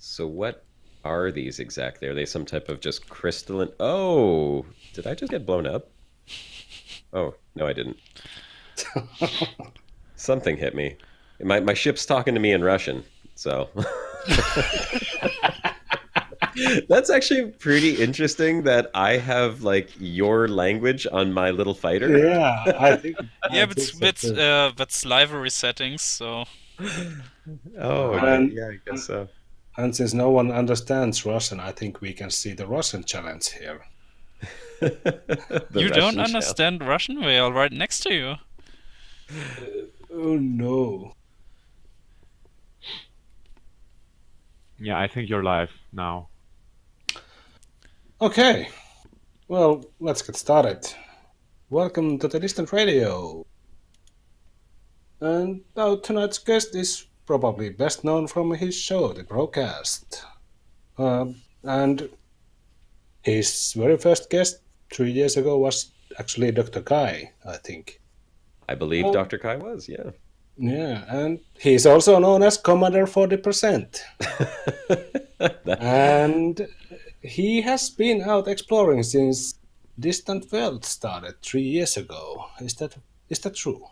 So what are these exactly? Are they some type of just crystalline? Oh, did I just get blown up? Oh, no, I didn't. Something hit me. My ship's talking to me in Russian, so that's actually pretty interesting that I have like your language on my little fighter. Yeah, Yeah, I think so too. that's library settings, so Oh, okay. And Yeah, I guess so. and since no one understands Russian, I think we can see the Russian challenge here. The you don't Russian challenge. understand Russian? We are right next to you. Oh no. Yeah, I think you're live now. Okay, well, let's get started. Welcome to the Distant Radio. And now tonight's guest is probably best known from his show, The Broadcast. And his very first guest 3 years ago was actually Dr. Kai, I think. I believe Um, Dr. Kai was, yeah. yeah, and he's also known as Commander 40%. That- And he has been out exploring since Distant World started 3 years ago. Is that true?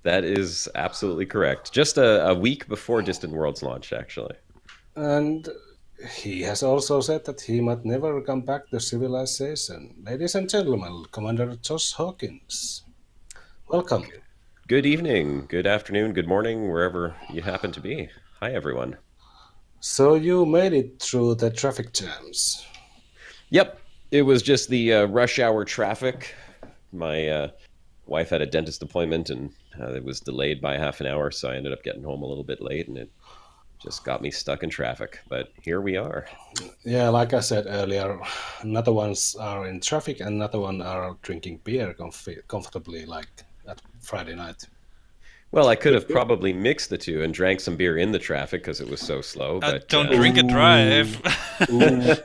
that is absolutely correct. Just a week before Distant Worlds launched, actually. And he has also said that he might never come back to civilization. Ladies and gentlemen, Commander Josh Hawkins, welcome. Good evening, good afternoon, good morning, wherever you happen to be. Hi, everyone. So you made it through the traffic jams. Yep, it was just the rush hour traffic. My wife had a dentist appointment and it was delayed by half an hour, so I ended up getting home a little bit late and it just got me stuck in traffic. But here we are. Yeah, like I said earlier, another ones are in traffic and another one are drinking beer comfortably, like at Friday night. Well, I could Good, have good. probably mixed the two and drank some beer in the traffic because it was so slow. But Don't drink and drive. Ooh.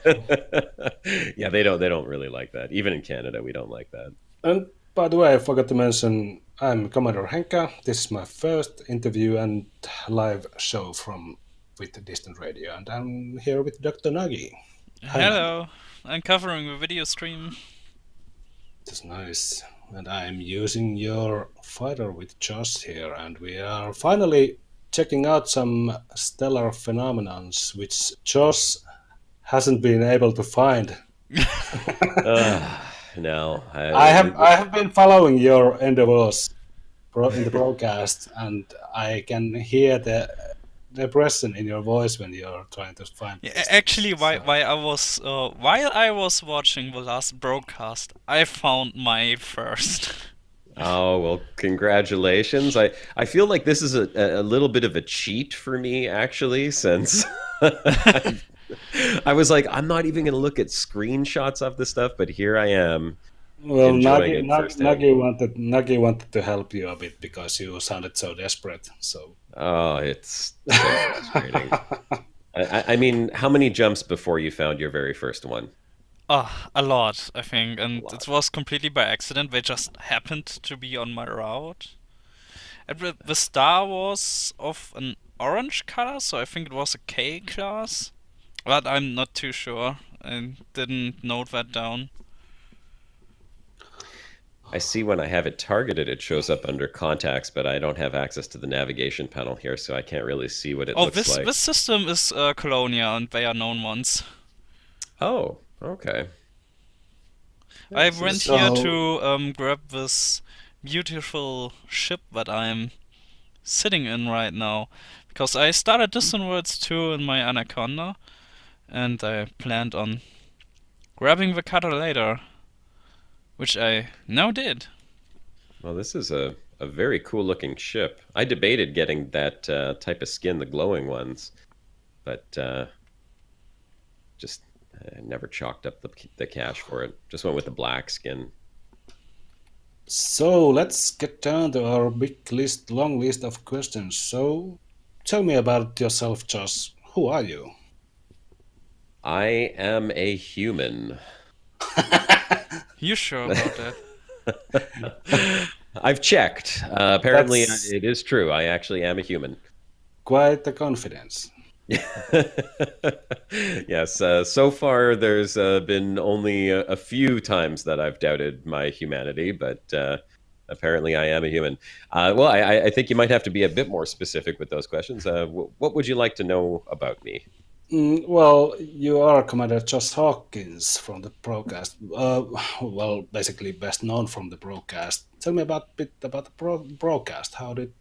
yeah, they don't really like that. Even in Canada, we don't like that. And by the way, I forgot to mention, I'm Commander Henkka. This is my first interview and live show from with Distant Radio, and I'm here with Dr. Nagi. Hi, Nagi. Hello, I'm covering the video stream. That's nice. And I'm using your fighter with Josh here, and we are finally checking out some stellar phenomenons which Josh hasn't been able to find. No, I have been following your endeavors in the broadcast, and I can hear the depression in your voice when you're trying to find Yeah, these actually, things. So, while I was watching the last broadcast, I found my first. oh well, congratulations. I feel like this is a little bit of a cheat for me actually, since I was like, I'm not even gonna look at screenshots of this stuff, but here I am well, enjoying it firsthand. Nagi wanted to help you a bit because you sounded so desperate. So, Oh, it's so frustrating. I mean, how many jumps before you found your very first one? A lot, I think, A and it lot. was completely by accident. They just happened to be on my route. And the star was of an orange color, so I think it was a K class. But I'm not too sure. I didn't note that down. I see when I have it targeted, it shows up under contacts, but I don't have access to the navigation panel here, so I can't really see what it Oh, looks this like. system is Colonia, and they are known ones. Oh, okay. I So went this, here so to grab this beautiful ship that I'm sitting in right now, because I started Distant Worlds 2 in my Anaconda, and I planned on grabbing the cutter later, which I now did. well, this is a very cool looking ship. I debated getting that type of skin, the glowing ones, but just never chalked up the cash for it. Just went with the black skin. so let's get down to our long list of questions. So, tell me about yourself, Josh. Who are you? I am a human. You sure about that? I've checked. Apparently, That's it is true. I actually am a human. quite the confidence. Yes, so far there's been only a few times that I've doubted my humanity, but apparently I am a human. Well, I think you might have to be a bit more specific with those questions. What would you like to know about me? Well, you are Commander Josh Hawkins from the broadcast. Well, basically best known from the broadcast. Tell me about bit about the broadcast. How did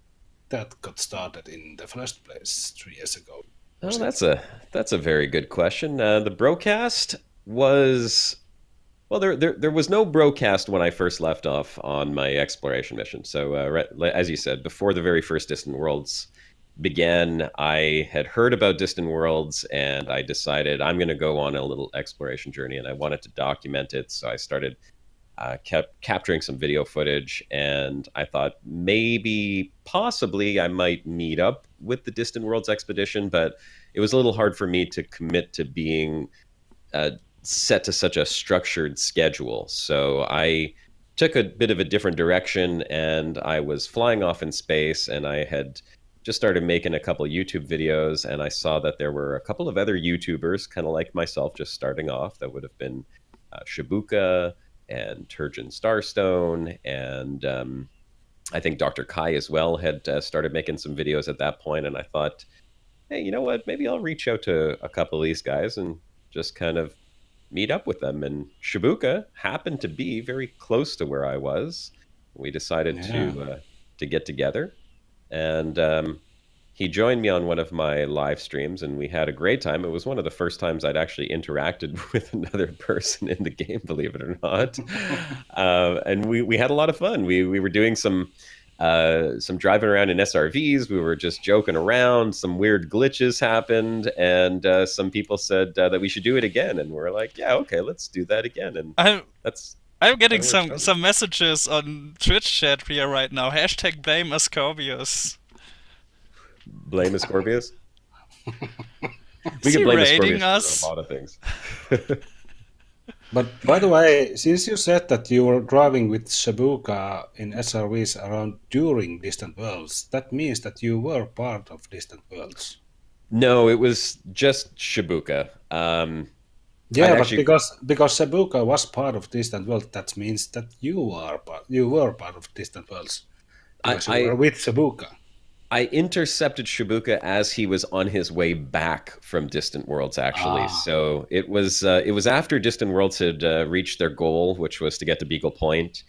that got started in the first place 3 years ago? Oh, Was it? that's a very good question. The broadcast was well, there was no broadcast when I first left off on my exploration mission. So, as you said, before the very first Distant Worlds began, I had heard about Distant Worlds, and I decided I'm going to go on a little exploration journey, and I wanted to document it. So I started kept capturing some video footage, and I thought maybe, possibly, I might meet up with the Distant Worlds expedition, but it was a little hard for me to commit to being uh, set to such a structured schedule. So I took a bit of a different direction, and I was flying off in space, and I had just started making a couple YouTube videos, and I saw that there were a couple of other YouTubers, kind of like myself, just starting off. That would have been Shibuka and Turjun Starstone, and I think Dr. Kai as well had started making some videos at that point, and I thought, hey, you know what? Maybe I'll reach out to a couple of these guys and just kind of meet up with them. And Shibuka happened to be very close to where I was. We decided Yeah. to get together, and he joined me on one of my live streams, and we had a great time. It was one of the first times I'd actually interacted with another person in the game, believe it or not. And we had a lot of fun. We were doing some driving around in SRVs. We were just joking around. Some weird glitches happened, and some people said that we should do it again. And we're like, yeah, okay, let's do that again. And I'm that's I'm getting kind of where it started. some messages on Twitch chat here right now. Hashtag blame Ascorbius. Blame Ascorbius. We Is could he blame raiding Ascorbius for a us? lot of things. But by the way, since you said that you were driving with Shibuka in SRVs around during Distant Worlds, that means that you were part of Distant Worlds. No, it was just Shibuka. I'd Yeah, but actually, because Shibuka was part of Distant Worlds, that means that you were part of Distant Worlds I, because you I were with Shibuka. I intercepted Shibuka as he was on his way back from Distant Worlds, actually. Ah, So it was after Distant Worlds had reached their goal, which was to get to Beagle Point,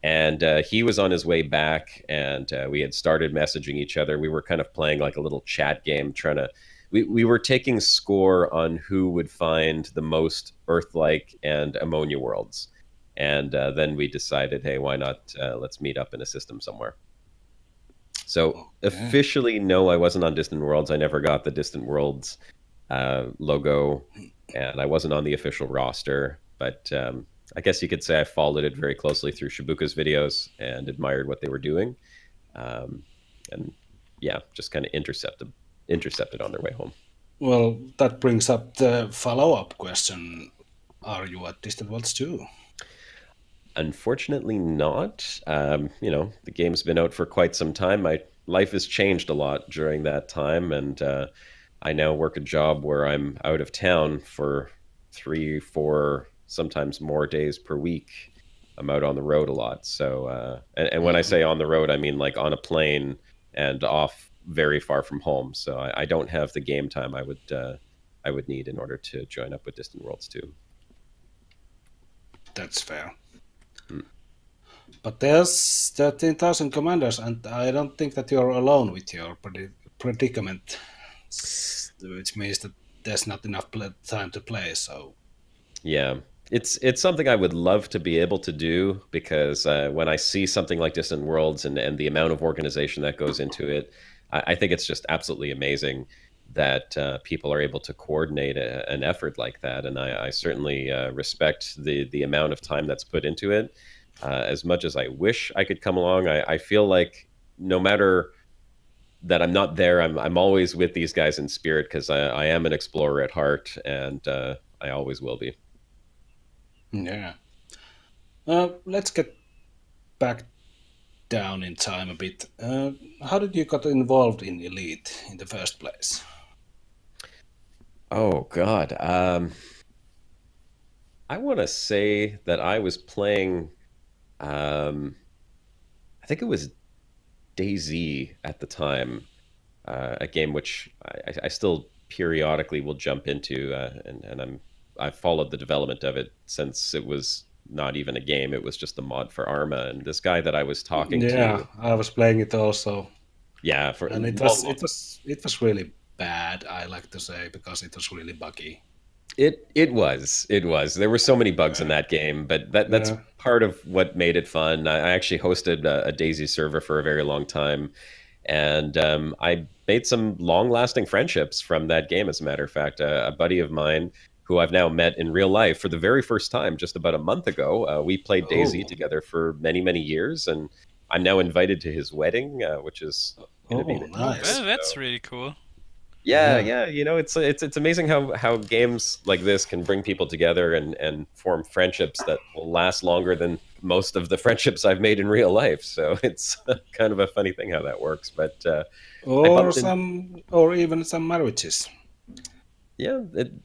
and he was on his way back, and we had started messaging each other. We were kind of playing like a little chat game, trying to. We were taking score on who would find the most Earth-like and ammonia worlds, and then we decided, hey, why not? Let's meet up in a system somewhere. So okay. officially, no, I wasn't on Distant Worlds. I never got the Distant Worlds logo, and I wasn't on the official roster. But I guess you could say I followed it very closely through Shibuka's videos and admired what they were doing, um, and yeah, just kind of intercepted on their way home. Well, that brings up the follow-up question. Are you at Distant Worlds too? Unfortunately, not. The game's been out for quite some time. My life has changed a lot during that time, and I now work a job where I'm out of town for 3, 4, sometimes more days per week. I'm out on the road a lot. So, and when I Hmm. say on the road, I mean like on a plane and off very far from home. So I don't have the game time I would need in order to join up with Distant Worlds 2. That's fair. Mm. But there's 13,000 commanders, and I don't think that you're alone with your predicament, which means that there's not enough time to play. So, Yeah, it's something I would love to be able to do because when I see something like Distant Worlds and the amount of organization that goes into it, I think it's just absolutely amazing that people are able to coordinate an effort like that, and I certainly respect the amount of time that's put into it. As much as I wish I could come along, I feel like no matter that I'm not there, I'm always with these guys in spirit because I am an explorer at heart, and I always will be. yeah. Let's get back down in time a bit. How did you get involved in Elite in the first place? Oh God. I want to say that I was playing. Um, I think it was DayZ at the time, a game which I still periodically will jump into, and I've followed the development of it since it was not even a game; it was just a mod for Arma. And this guy that I was talking Yeah, to, I was playing it also, yeah, for and it long, was it was it was really bad. I like to say because it was really buggy. it was. There were so many bugs in that game, but that's Yeah. part of what made it fun. I actually hosted a Daisy server for a very long time, and I made some long-lasting friendships from that game. As a matter of fact, a buddy of mine who I've now met in real life for the very first time just about a month ago. We played Daisy Oh, together for many, many years, and I'm now invited to his wedding, which is going to be oh, next year. nice. Well, that's So really cool. yeah, Yeah. yeah, it's amazing how games like this can bring people together and form friendships that will last longer than most of the friendships I've made in real life. So it's kind of a funny thing how that works. But I Or bumped in, some, or even some marriages. yeah,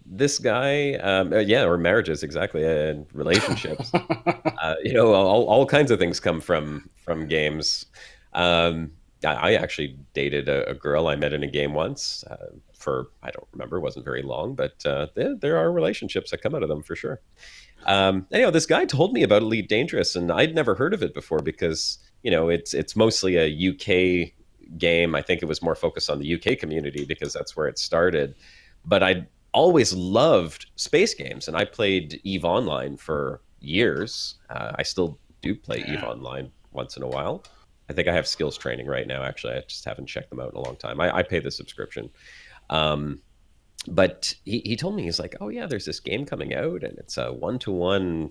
this guy, yeah, or marriages exactly, and relationships. All kinds of things come from games. Um, I actually dated a girl I met in a game once for I don't remember, it wasn't very long, but there are relationships that come out of them for sure. Anyhow, this guy told me about Elite Dangerous, and I'd never heard of it before because it's mostly a UK game. I think it was more focused on the UK community because that's where it started. But I always loved space games, and I played Eve Online for years. I still do play Eve Yeah. Online once in a while. I think I have skills training right now. Actually, I just haven't checked them out in a long time. I pay the subscription. Um, but he told me, he's like, oh yeah, there's this game coming out, and it's a one-to-one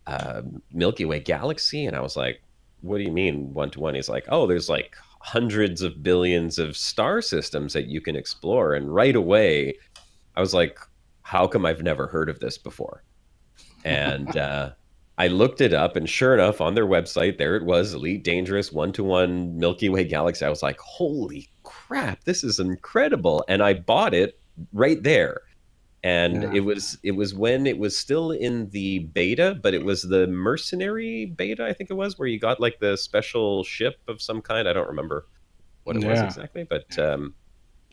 uh, Milky Way galaxy. And I was like, what do you mean one-to-one? He's like, oh, there's like hundreds of billions of star systems that you can explore. And right away I was like, how come I've never heard of this before? And I looked it up, and sure enough, on their website, there it was, Elite Dangerous one-to-one Milky Way galaxy. I was like, holy crap, this is incredible. And I bought it right there. And Yeah. it was when it was still in the beta, but it was the mercenary beta, I think it was, where you got like the special ship of some kind. I don't remember what it was Yeah. exactly, but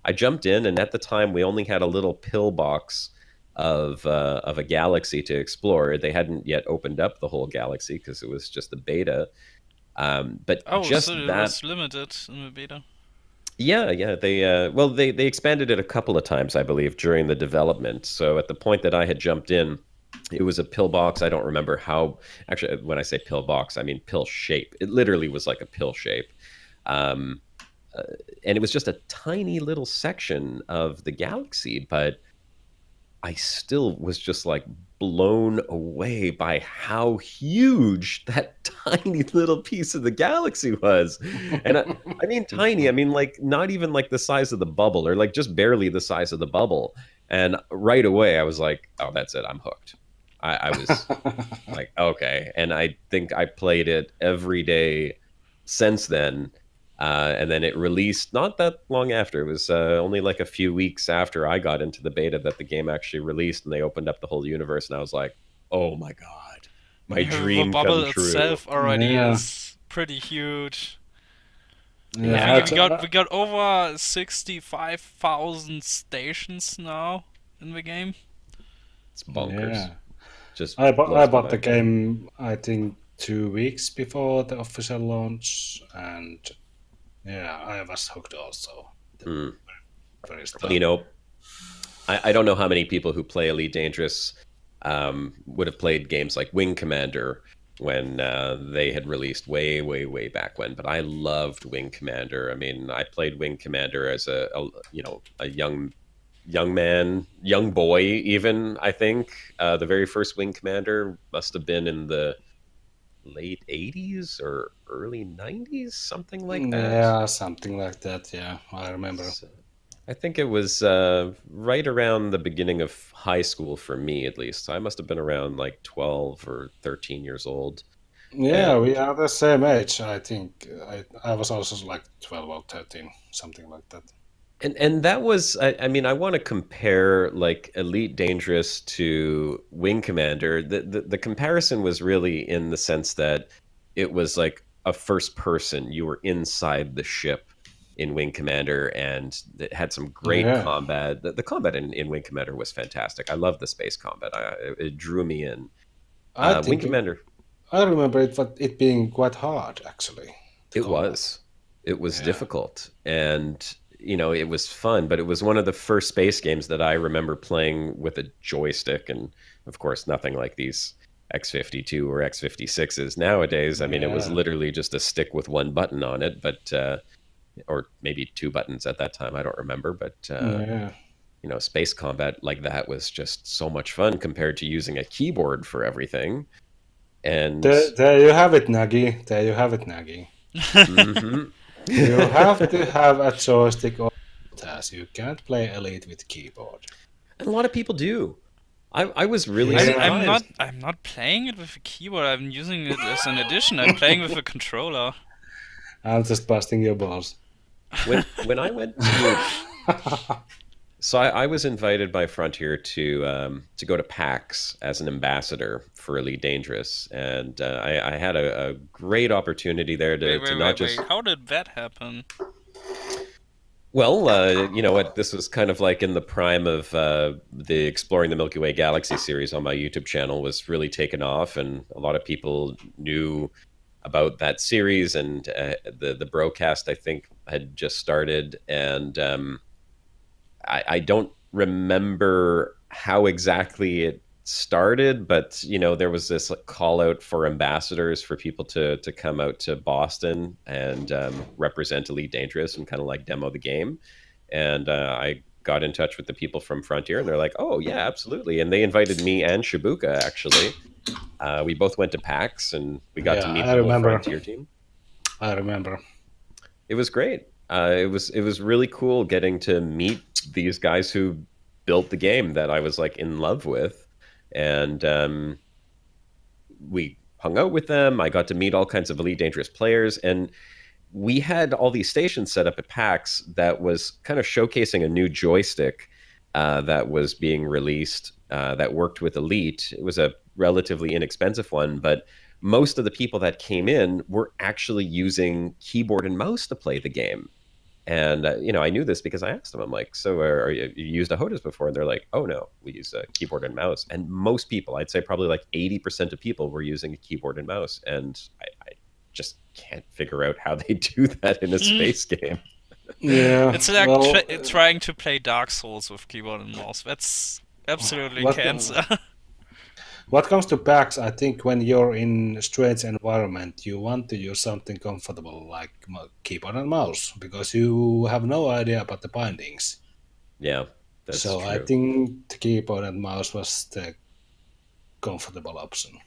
I jumped in, and at the time we only had a little pillbox of a galaxy to explore. They hadn't yet opened up the whole galaxy because it was just a beta. But Oh, so just it that, was limited in the beta. yeah, yeah. They expanded it a couple of times, I believe, during the development. So at the point that I had jumped in, it was a pillbox. I don't remember how. Actually, when I say pillbox, I mean pill shape. It literally was like a pill shape. Um, uh, and it was just a tiny little section of the galaxy, but I still was just like blown away by how huge that tiny little piece of the galaxy was. And I mean tiny, I mean like not even like the size of the bubble, or like just barely the size of the bubble. And right away I was like, oh, that's it, I'm hooked. I was like, okay. And I think I played it every day since then. And then it released not that long after. It was only like a few weeks after I got into the beta that the game actually released, and they opened up the whole universe. And I was like, oh my God, my Yeah, the dream bubble come true. itself already Yeah. is pretty huge. I Yeah. think Yeah, we got over 65,000 stations now in the game. it's bonkers. Yeah. Just I blows my bought the mind. game, I think, 2 weeks before the official launch, and yeah, I was hooked also. The Mm. very Well, start. I don't know how many people who play Elite Dangerous would have played games like Wing Commander when they had released way, way, way back when. But I loved Wing Commander. I mean, I played Wing Commander as a young man, young boy, even. I think the very first Wing Commander must have been in the late '80s or early '90s, something like that. Yeah, something like that. Yeah, I remember. So, I think it was right around the beginning of high school for me, at least. I must have been around like 12 or 13 years old. Yeah, we And are the same age. I think I was also like 12 or 13, something like that. And that was I mean I want to compare like Elite Dangerous to Wing Commander. The comparison was really in the sense that it was like a first person. You were inside the ship in Wing Commander, and it had some great Yeah, combat. The combat in Wing Commander was fantastic. I love the space combat. It drew me in. I Wing think Commander, I remember it being quite hard actually to it combat. was. It was Yeah, difficult, and it was fun, but it was one of the first space games that I remember playing with a joystick, and of course, nothing like these X52 or X56s nowadays. I mean, it was yeah, literally just a stick with one button on it, but or maybe two buttons at that time. I don't remember, but yeah. space combat like that was just so much fun compared to using a keyboard for everything. And There you have it, Nagi. There you have it, Nagi. mhm. You have to have a joystick or as you can't play Elite with keyboard. And a lot of people do. I was really I'm Yeah, I'm not surprised I'm not playing it with a keyboard. I'm using it as an addition. I'm playing with a controller. I'm just busting your balls. when I went to. So I was invited by Frontier to go to PAX as an ambassador for Elite Dangerous, and I had a great opportunity there Wait, to wait, not wait, wait. just. How did that happen? Well, you know what? This was kind of like in the prime of the Exploring the Milky Way Galaxy series on my YouTube channel was really taken off, and a lot of people knew about that series, and the broadcast I think had just started, and I don't remember how exactly it started, but there was this like, call out for ambassadors for people to come out to Boston and represent Elite Dangerous and kind of like demo the game. And I got in touch with the people from Frontier, and they're like, "Oh yeah, absolutely!" And they invited me and Shibuka actually. We both went to PAX, and we got to Yeah, meet I the whole remember. Frontier team. I remember. It was great. It was really cool getting to meet these guys who built the game that I was like in love with, and we hung out with them. I got to meet all kinds of Elite Dangerous players, and we had all these stations set up at PAX that was kind of showcasing a new joystick that was being released that worked with Elite. It was a relatively inexpensive one, but most of the people that came in were actually using keyboard and mouse to play the game. And I knew this because I asked them. I'm like, "So, you used a Hotus before?" And they're like, "Oh no, we use a keyboard and mouse." And most people, I'd say probably like 80% of people, were using a keyboard and mouse. And I just can't figure out how they do that in a space game. Yeah, It's like well, trying to play Dark Souls with keyboard and mouse. That's absolutely what cancer. what comes to PAX, I think when you're in a strange environment, you want to use something comfortable like keyboard and mouse because you have no idea about the bindings. Yeah, that's So I true. think the keyboard and mouse was the comfortable option.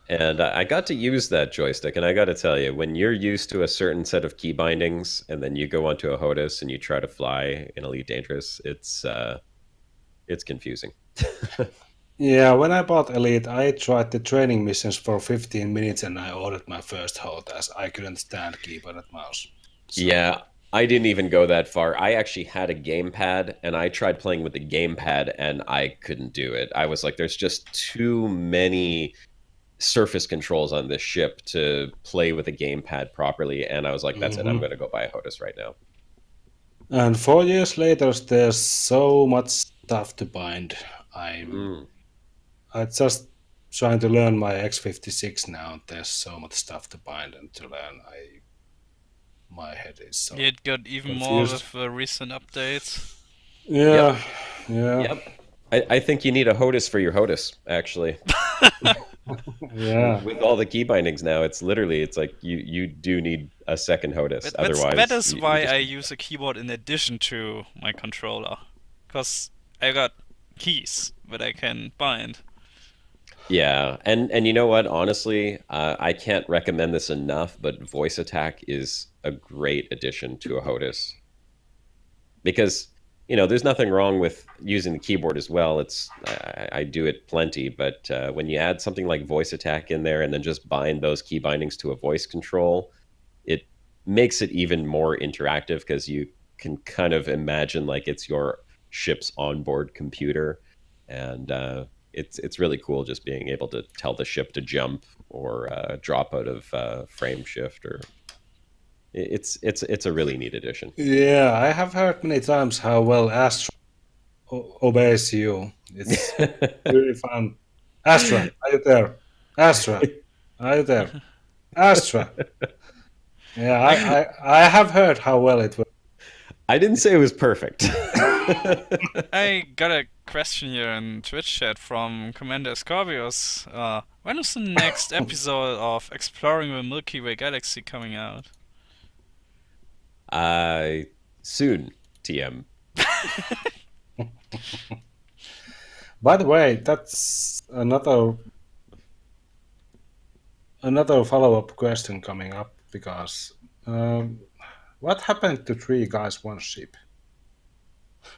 And I got to use that joystick, and I got to tell you, when you're used to a certain set of key bindings, and then you go onto a Hotus and you try to fly in Elite Dangerous, it's confusing. Yeah, when I bought Elite, I tried the training missions for 15 minutes and I ordered my first hold as I couldn't stand keyboard and mouse. So, Yeah, I didn't even go that far. I actually had a gamepad, and I tried playing with the gamepad, and I couldn't do it. I was like, there's just too many surface controls on this ship to play with a gamepad properly. And I was like, that's it. I'm mhm. going to go buy a Hotus right now. And 4 years later, there's so much stuff to bind. I'm Mm. I just trying to learn my X56 now. There's so much stuff to bind and to learn. My head is so It got even more confused. with recent updates. Yep. Yeah, yeah, Yep. I think you need a Hotus for your Hotus, actually. yeah. With all the key bindings now, it's like you do need a second Hotus. That Otherwise, is you why just I use a keyboard in addition to my controller. Because I got keys that I can bind. yeah. And you know what? Honestly, I can't recommend this enough, but voice attack is a great addition to a Hotus because there's nothing wrong with using the keyboard as well. I do it plenty, but when you add something like voice attack in there and then just bind those key bindings to a voice control, it makes it even more interactive because you can kind of imagine like it's your ship's onboard computer, and it's really cool just being able to tell the ship to jump or drop out of frame shift. Or it's a really neat addition. Yeah, I have heard many times how well Astra obeys you. It's really fun. Astra, are you there? Astra, are you there? Astra. Yeah, I have heard how well it works. I didn't say it was perfect. I got a question here in Twitch chat from Commander Scorpius. When is the next episode of Exploring the Milky Way Galaxy coming out? Soon, TM. By the way, that's another follow-up question coming up, because what happened to Three Guys One Ship?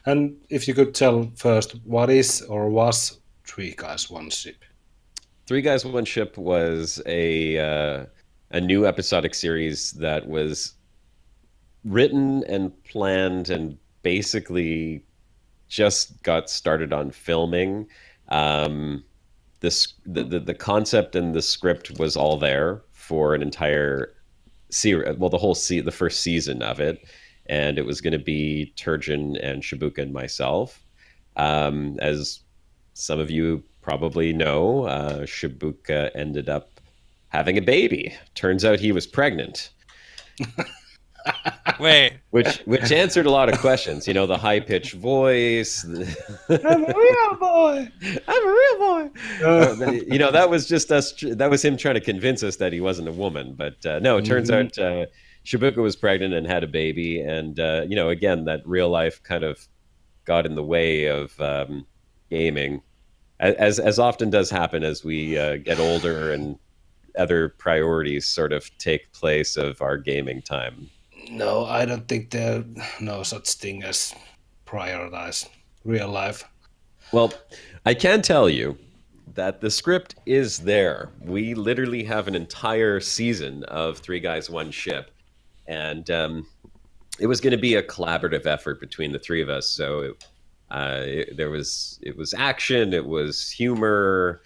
And if you could tell first, what is or was Three Guys One Ship? Three Guys One Ship was a new episodic series that was written and planned and basically just got started on filming. The concept and the script was all there for an entire series. Well, the first season of it, and it was going to be Turjun and Shibuka and myself. As some of you probably know, Shibuka ended up having a baby. Turns out he was pregnant. Wait. Which answered a lot of questions. You know, the high-pitched voice. I'm a real boy. I'm a real boy. You know, that was just us. That was him trying to convince us that he wasn't a woman. But no, it turns out Shibuka was pregnant and had a baby. And, you know, again, that real life kind of got in the way of gaming, as often does happen as we get older and other priorities sort of take place of our gaming time. No, I don't think there's no such thing as prioritize real life. Well, I can tell you that the script is there. We literally have an entire season of Three Guys, One Ship. And it was going to be a collaborative effort between the three of us. So it was action, it was humor,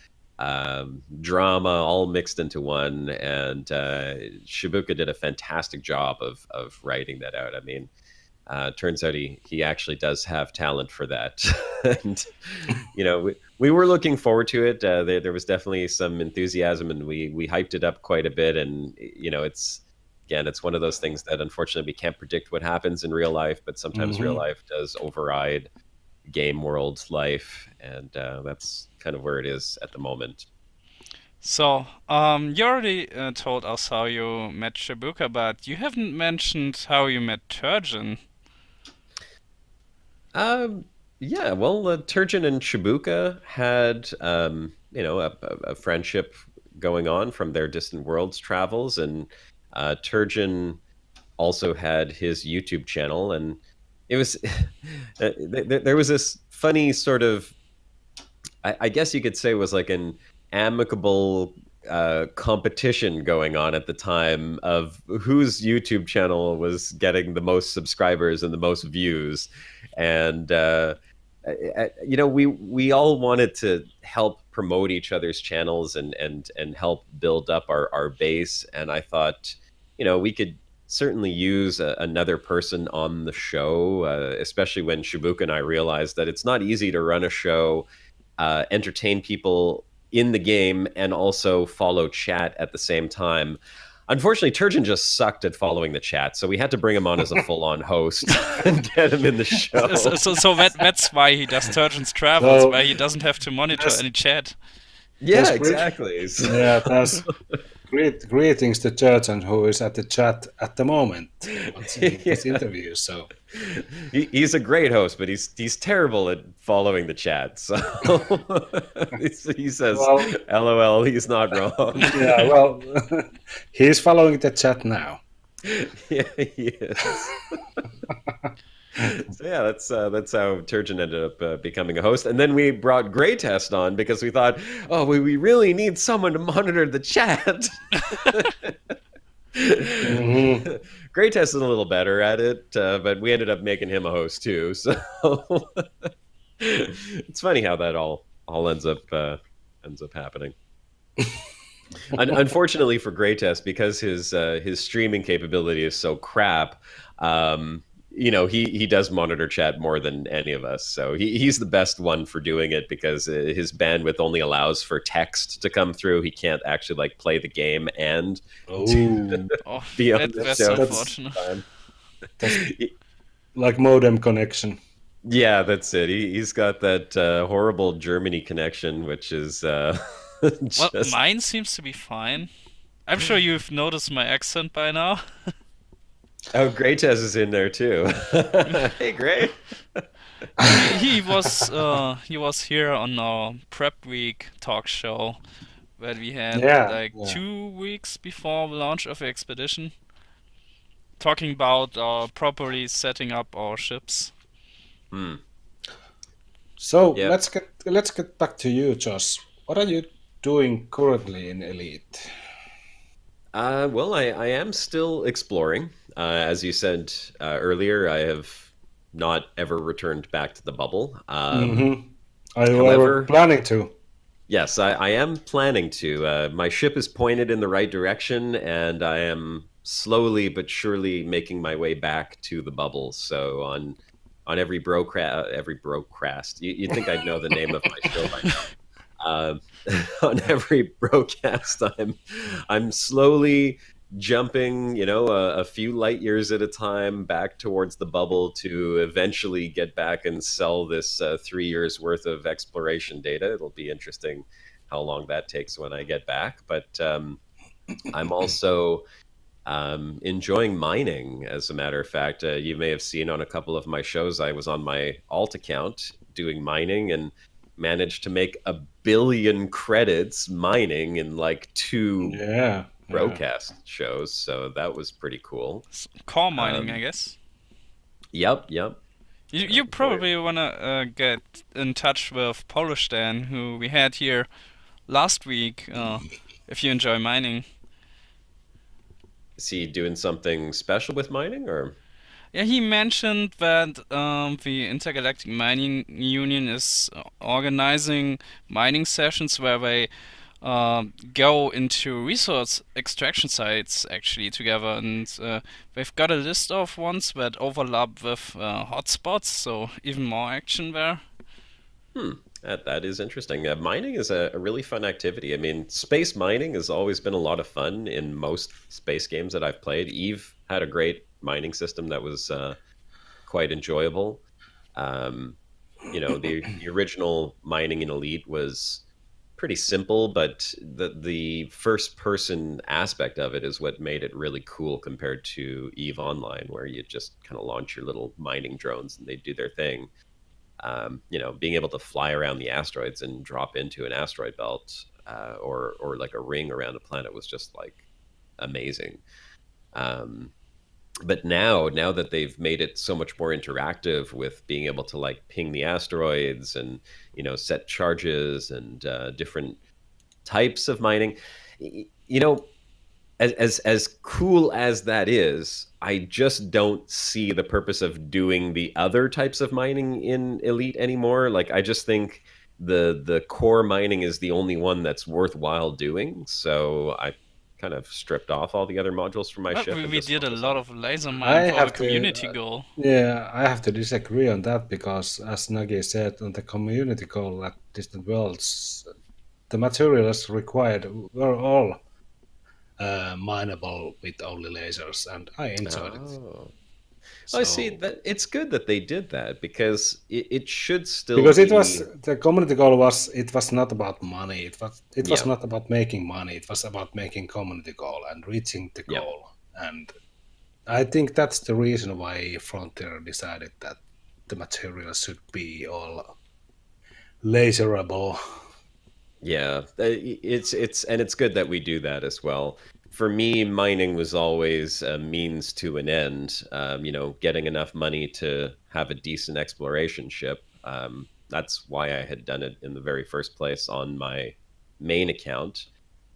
drama, all mixed into one. And Shibuka did a fantastic job of writing that out. I mean, turns out he actually does have talent for that. And, you know, we were looking forward to it. There was definitely some enthusiasm, and we hyped it up quite a bit. And, you know, it's one of those things that unfortunately we can't predict what happens in real life, but sometimes real life does override game world life, and that's kind of where it is at the moment. So, you already told us how you met Shibuka, but you haven't mentioned how you met Turjun. Yeah, well, Turjun and Shibuka had, you know, a friendship going on from their distant worlds travels, and Turjun also had his YouTube channel, and it was there was this funny sort of, I guess you could say, was like an amicable competition going on at the time of whose YouTube channel was getting the most subscribers and the most views. And you know, we all wanted to help promote each other's channels and help build up our base. And I thought, you know, we could certainly use another person on the show, especially when Shibuka and I realized that it's not easy to run a show, entertain people in the game, and also follow chat at the same time. Unfortunately, Turjun just sucked at following the chat, so we had to bring him on as a full-on host and get him in the show. So that's why he does Turjun's Travels, where he doesn't have to monitor any chat. Yeah, exactly. Yeah, that's greetings to Turjun, who is at the chat at the moment watching this interview. So he's a great host, but he's terrible at following the chat. So he says, well, "LOL," he's not wrong. Yeah, well, he's following the chat now. Yeah, he is. So yeah, that's how Turjun ended up becoming a host, and then we brought Greytest on because we thought, oh, we really need someone to monitor the chat. Mhm. Greatest is a little better at it, but we ended up making him a host too. So it's funny how that all ends up happening. Unfortunately for Greatest, because his streaming capability is so crap, he does monitor chat more than any of us. So he's the best one for doing it because his bandwidth only allows for text to come through. He can't actually like play the game and Oh, Oh, be on that, the that's show at the that's unfortunate. same time. that's like modem connection. Yeah, that's it. He's got that horrible Germany connection, which is Well, just mine seems to be fine. I'm sure you've noticed my accent by now. oh, Greatez is in there too. Hey, Gray. He was here on our prep week talk show that we had Yeah, like yeah. 2 weeks before the launch of the expedition, talking about properly setting up our ships. Hmm. So Yeah. let's get back to you, Josh. What are you doing currently in Elite? Well, I am still exploring. As you said earlier, I have not ever returned back to the bubble. Mm-hmm. Are you ever However, planning to? yes, I am planning to. My ship is pointed in the right direction, and I am slowly but surely making my way back to the bubble. So on every brocast, you'd think I'd know the name of my show by now. Uh, on every broadcast, I'm slowly jumping, a few light years at a time back towards the bubble to eventually get back and sell this 3 years worth of exploration data. It'll be interesting how long that takes when I get back. But I'm also enjoying mining. As a matter of fact, you may have seen on a couple of my shows, I was on my alt account doing mining and managed to make 1 billion credits mining in like two Yeah, yeah. broadcast shows. So that was pretty cool. Core mining, I Um, guess. yep. You Enjoy. probably wanna get in touch with Polish Dan, who we had here last week. If you enjoy mining. Is he doing something special with mining or? Yeah, he mentioned that the Intergalactic Mining Union is organizing mining sessions where they go into resource extraction sites actually together, and they've got a list of ones that overlap with hotspots, so even more action there. Hmm. That is interesting. Mining is a really fun activity. I mean, space mining has always been a lot of fun in most space games that I've played. Eve had a great mining system that was quite enjoyable. Um, the original mining in Elite was pretty simple, but the first person aspect of it is what made it really cool compared to Eve Online, where you just kind of launch your little mining drones and they do their thing. Being able to fly around the asteroids and drop into an asteroid belt or like a ring around a planet was just like amazing. Um, but now that they've made it so much more interactive with being able to like ping the asteroids and set charges and different types of mining, you know as cool as that is, I just don't see the purpose of doing the other types of mining in Elite anymore. Like I just think the core mining is the only one that's worthwhile doing. So I kind of stripped off all the other modules from my Well, ship we, and we just did a focus lot on. of laser I mining for the have to, community goal. yeah, I have to disagree on that because, as Nagi said on the community call at Distant Worlds, the materials required were all mineable with only lasers, and I enjoyed it. Oh, I see So, that it's good that they did that because it should still because it was be. the community goal was it was not about money. It was Yeah, not about making money. It was about making community goal and reaching the yeah. goal. And I think that's the reason why Frontier decided that the materials should be all laserable. Yeah, it's good that we do that as well. For me, mining was always a means to an end. Getting enough money to have a decent exploration ship. That's why I had done it in the very first place on my main account.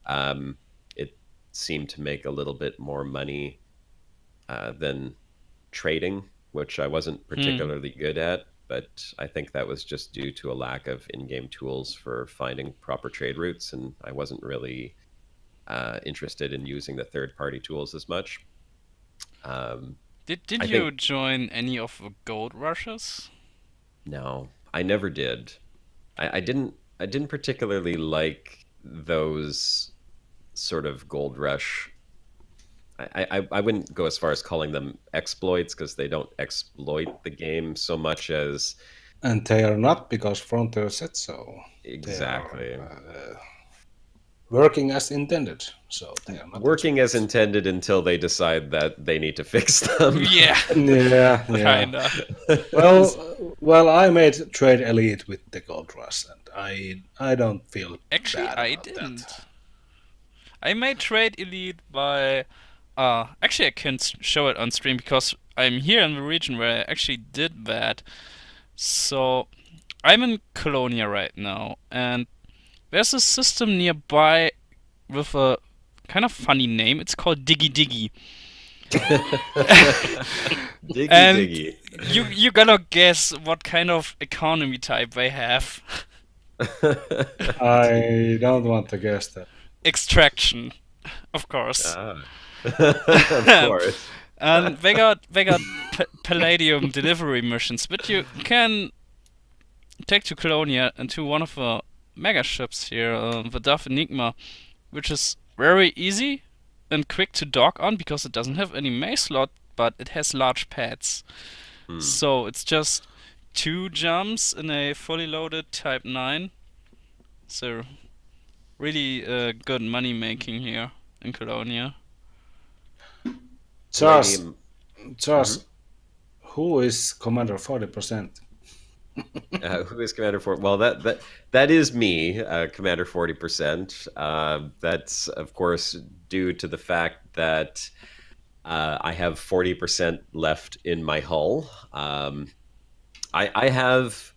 Um, it seemed to make a little bit more money than trading, which I wasn't particularly good at. But I think that was just due to a lack of in-game tools for finding proper trade routes, and I wasn't really interested in using the third-party tools as much. Did I you think join any of the gold rushes? no, I never did. I didn't particularly like those sort of gold rush. I wouldn't go as far as calling them exploits because they don't exploit the game so much as And they are not because Frontier said so. They are exactly working as intended, so they are not working as exploits. intended until they decide that they need to fix them. Yeah, Yeah, yeah. kinda. Well, I made Trade Elite with the Gold Rush, and I don't feel Actually, bad I about didn't. that. I made Trade Elite by. Actually, I can't show it on stream because I'm here in the region where I actually did that. So, I'm in Colonia right now, and there's a system nearby with a kind of funny name. It's called Diggy Diggy. Diggy And diggy. you gotta guess what kind of economy type they have. I don't want to guess that. Extraction, of course. Ah. Of course. And they got palladium delivery missions, but you can take to Colonia and to one of the mega ships here, the Dove Enigma, which is very easy and quick to dock on because it doesn't have any maze slot, but it has large pads. Hmm. So it's just 2 jumps in a fully loaded Type 9. So really good money making here in Colonia. Charles, Palladium. Charles, who is Commander 40%? Who is Commander 40? Well, that is me, Commander 40%. That's of course due to the fact that I have 40% left in my hull. I have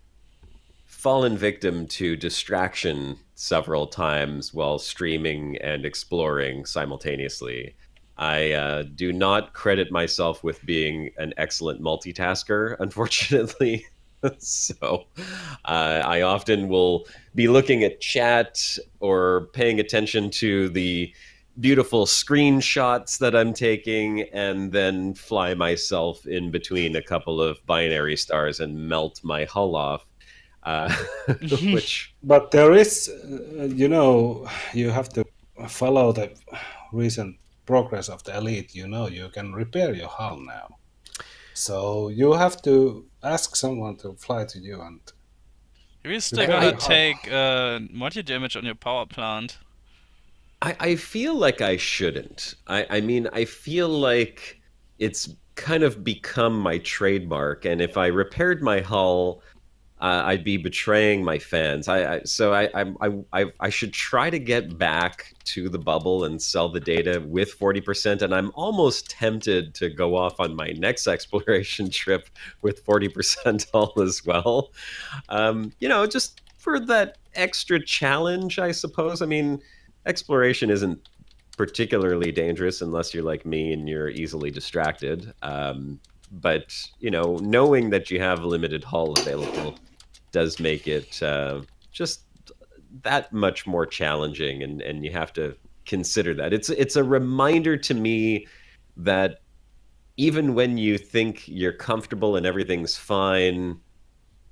fallen victim to distraction several times while streaming and exploring simultaneously. I do not credit myself with being an excellent multitasker, unfortunately. So I often will be looking at chat or paying attention to the beautiful screenshots that I'm taking and then fly myself in between a couple of binary stars and melt my hull off. Uh, which But there is, you have to follow the recent progress of the Elite. You can repair your hull now. So you have to ask someone to fly to you and You're still repair gonna your hull. take multi damage on your power plant. I feel like I shouldn't. I mean, I feel like it's kind of become my trademark, and if I repaired my hull, I'd be betraying my fans. I should try to get back to the bubble and sell the data with 40%. And I'm almost tempted to go off on my next exploration trip with 40% hull as well. Just for that extra challenge, I suppose. I mean, exploration isn't particularly dangerous unless you're like me and you're easily distracted. But knowing that you have limited hull available does make it just that much more challenging, and you have to consider that. It's a reminder to me that even when you think you're comfortable and everything's fine,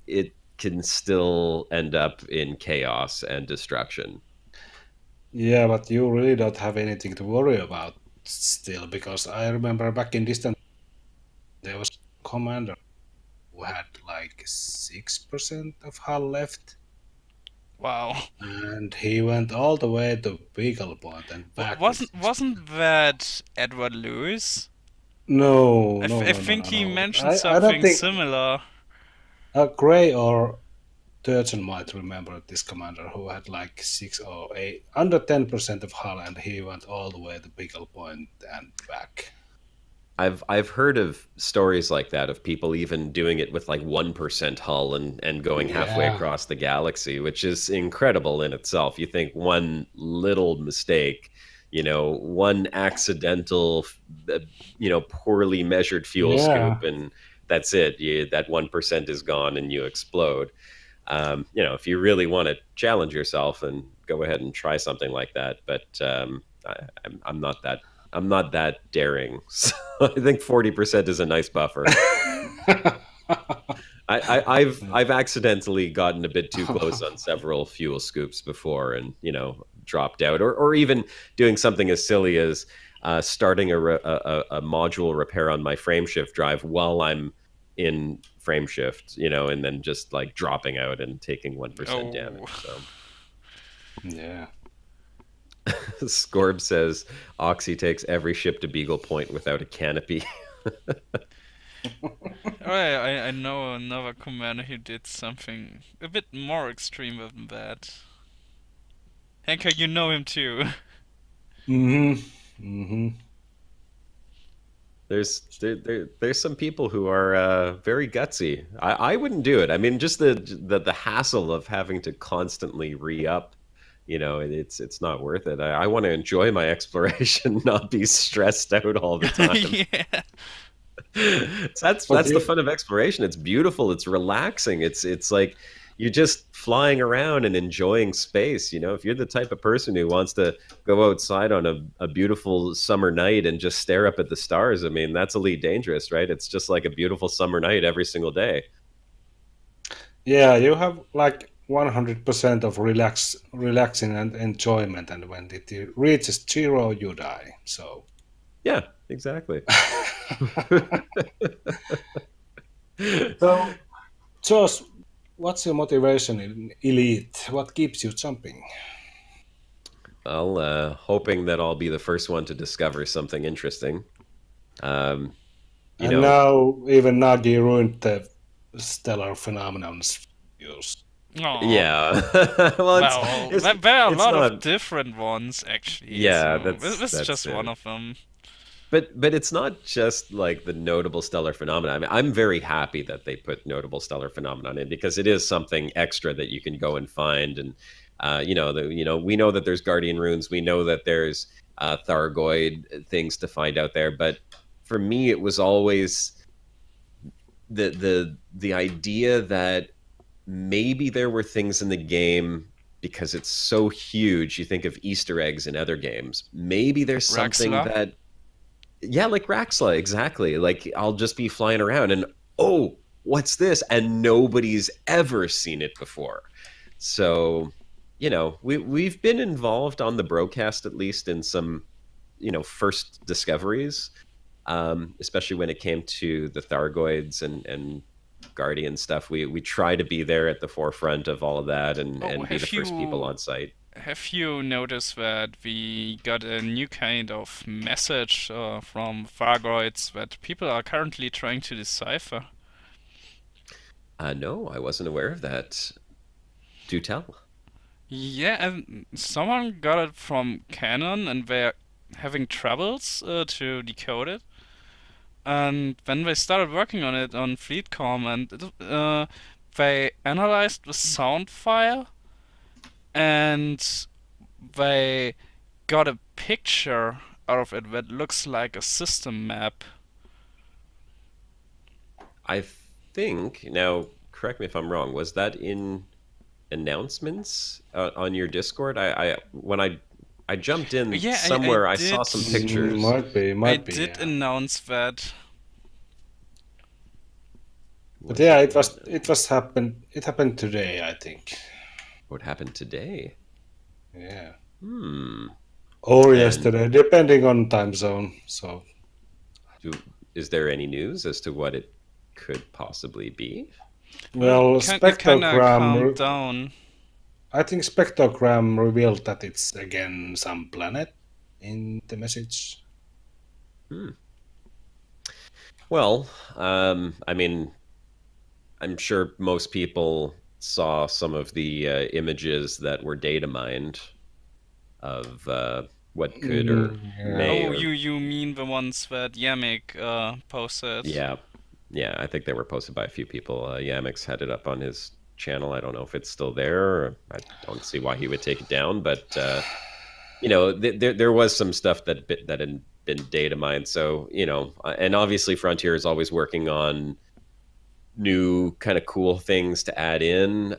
it can still end up in chaos and destruction. Yeah, but you really don't have anything to worry about still, because I remember back in distant there was a commander who had like 6% of hull left, Wow. and he went all the way to Beagle Point and back. Wasn't that Edward Lewis? No, I, no, I no, no, think no, he no. mentioned I don't something think similar. Gray or Turjun might remember this commander who had like 6 or 8, under 10% of hull, and he went all the way to Beagle Point and back. I've heard of stories like that of people even doing it with like 1% hull and going halfway Yeah. across the galaxy, which is incredible in itself. You think one little mistake one accidental, poorly measured fuel Yeah. scoop, and that's it. That 1% is gone and you explode. If you really want to challenge yourself, and go ahead and try something like that. But I'm not that. I'm not that daring. So I think 40% is a nice buffer. I've accidentally gotten a bit too close on several fuel scoops before, and dropped out, or even doing something as silly as starting a module repair on my frameshift drive while I'm in frameshift, and then just like dropping out and taking 1% Oh. damage. So Yeah. Scorb says Oxy takes every ship to Beagle Point without a canopy. I know another commander who did something a bit more extreme than that. Henkka, you know him too. There's some people who are very gutsy. I wouldn't do it. I mean, just the hassle of having to constantly re-up, it's not worth it. I want to enjoy my exploration, not be stressed out all the time. Yeah. That's the fun of exploration. It's beautiful. It's relaxing. It's like you're just flying around and enjoying space. If you're the type of person who wants to go outside on a beautiful summer night and just stare up at the stars, I mean, that's Elite Dangerous, right? It's just like a beautiful summer night every single day. Yeah, you have like 100% of relaxing and enjoyment, and when it reaches zero, you die. So Yeah, exactly. So, Josh, what's your motivation in Elite? What keeps you jumping? Well, hoping that I'll be the first one to discover something interesting. You And know, now even Nagi ruined the stellar phenomenon's views. Aw. yeah. Well, Well, it's there are a it's lot of not. different ones actually. Yeah, So this is that's just one it. of them. But it's not just like the notable stellar phenomenon. I mean, I'm very happy that they put notable stellar phenomenon in, because it is something extra that you can go and find. And we know that there's guardian runes. We know that there's Thargoid things to find out there. But for me, it was always the idea that maybe there were things in the game, because it's so huge. You think of Easter eggs in other games. Maybe there's something Raxla. that, yeah, like Raxla, exactly. Like I'll just be flying around and, oh, what's this? And nobody's ever seen it before. So, we've been involved on the broadcast, at least in some, first discoveries, especially when it came to the Thargoids and Guardian stuff. We try to be there at the forefront of all of that, and Oh, be the first people on site. have you noticed that we got a new kind of message from Fargoids that people are currently trying to decipher? No, I wasn't aware of that. Do tell. Yeah, and someone got it from Canon, and they're having troubles to decode it. And then they started working on it on FleetCom, and they analyzed the sound file, and they got a picture out of it that looks like a system map. I think, now, correct me if I'm wrong, was that in announcements on your Discord? When I jumped in Yeah, I somewhere, I saw did. some pictures. Might be, I yeah. did announce that. But yeah, it happened today, I think. What happened today? Yeah. Hmm. Or And yesterday, depending on time zone. So is there any news as to what it could possibly be? well, It kinda calmed spectrogram. down. I think spectrogram revealed that it's again some planet in the message. Hmm. Well, I mean, I'm sure most people saw some of the images that were data mined of what could or Yeah. may Oh, or you mean the ones that Yamik posted? yeah, I think they were posted by a few people. Yamix had it up on his channel. I don't know if it's still there. I don't see why he would take it down, but there was some stuff that had been data mined. So and obviously Frontier is always working on new kind of cool things to add in.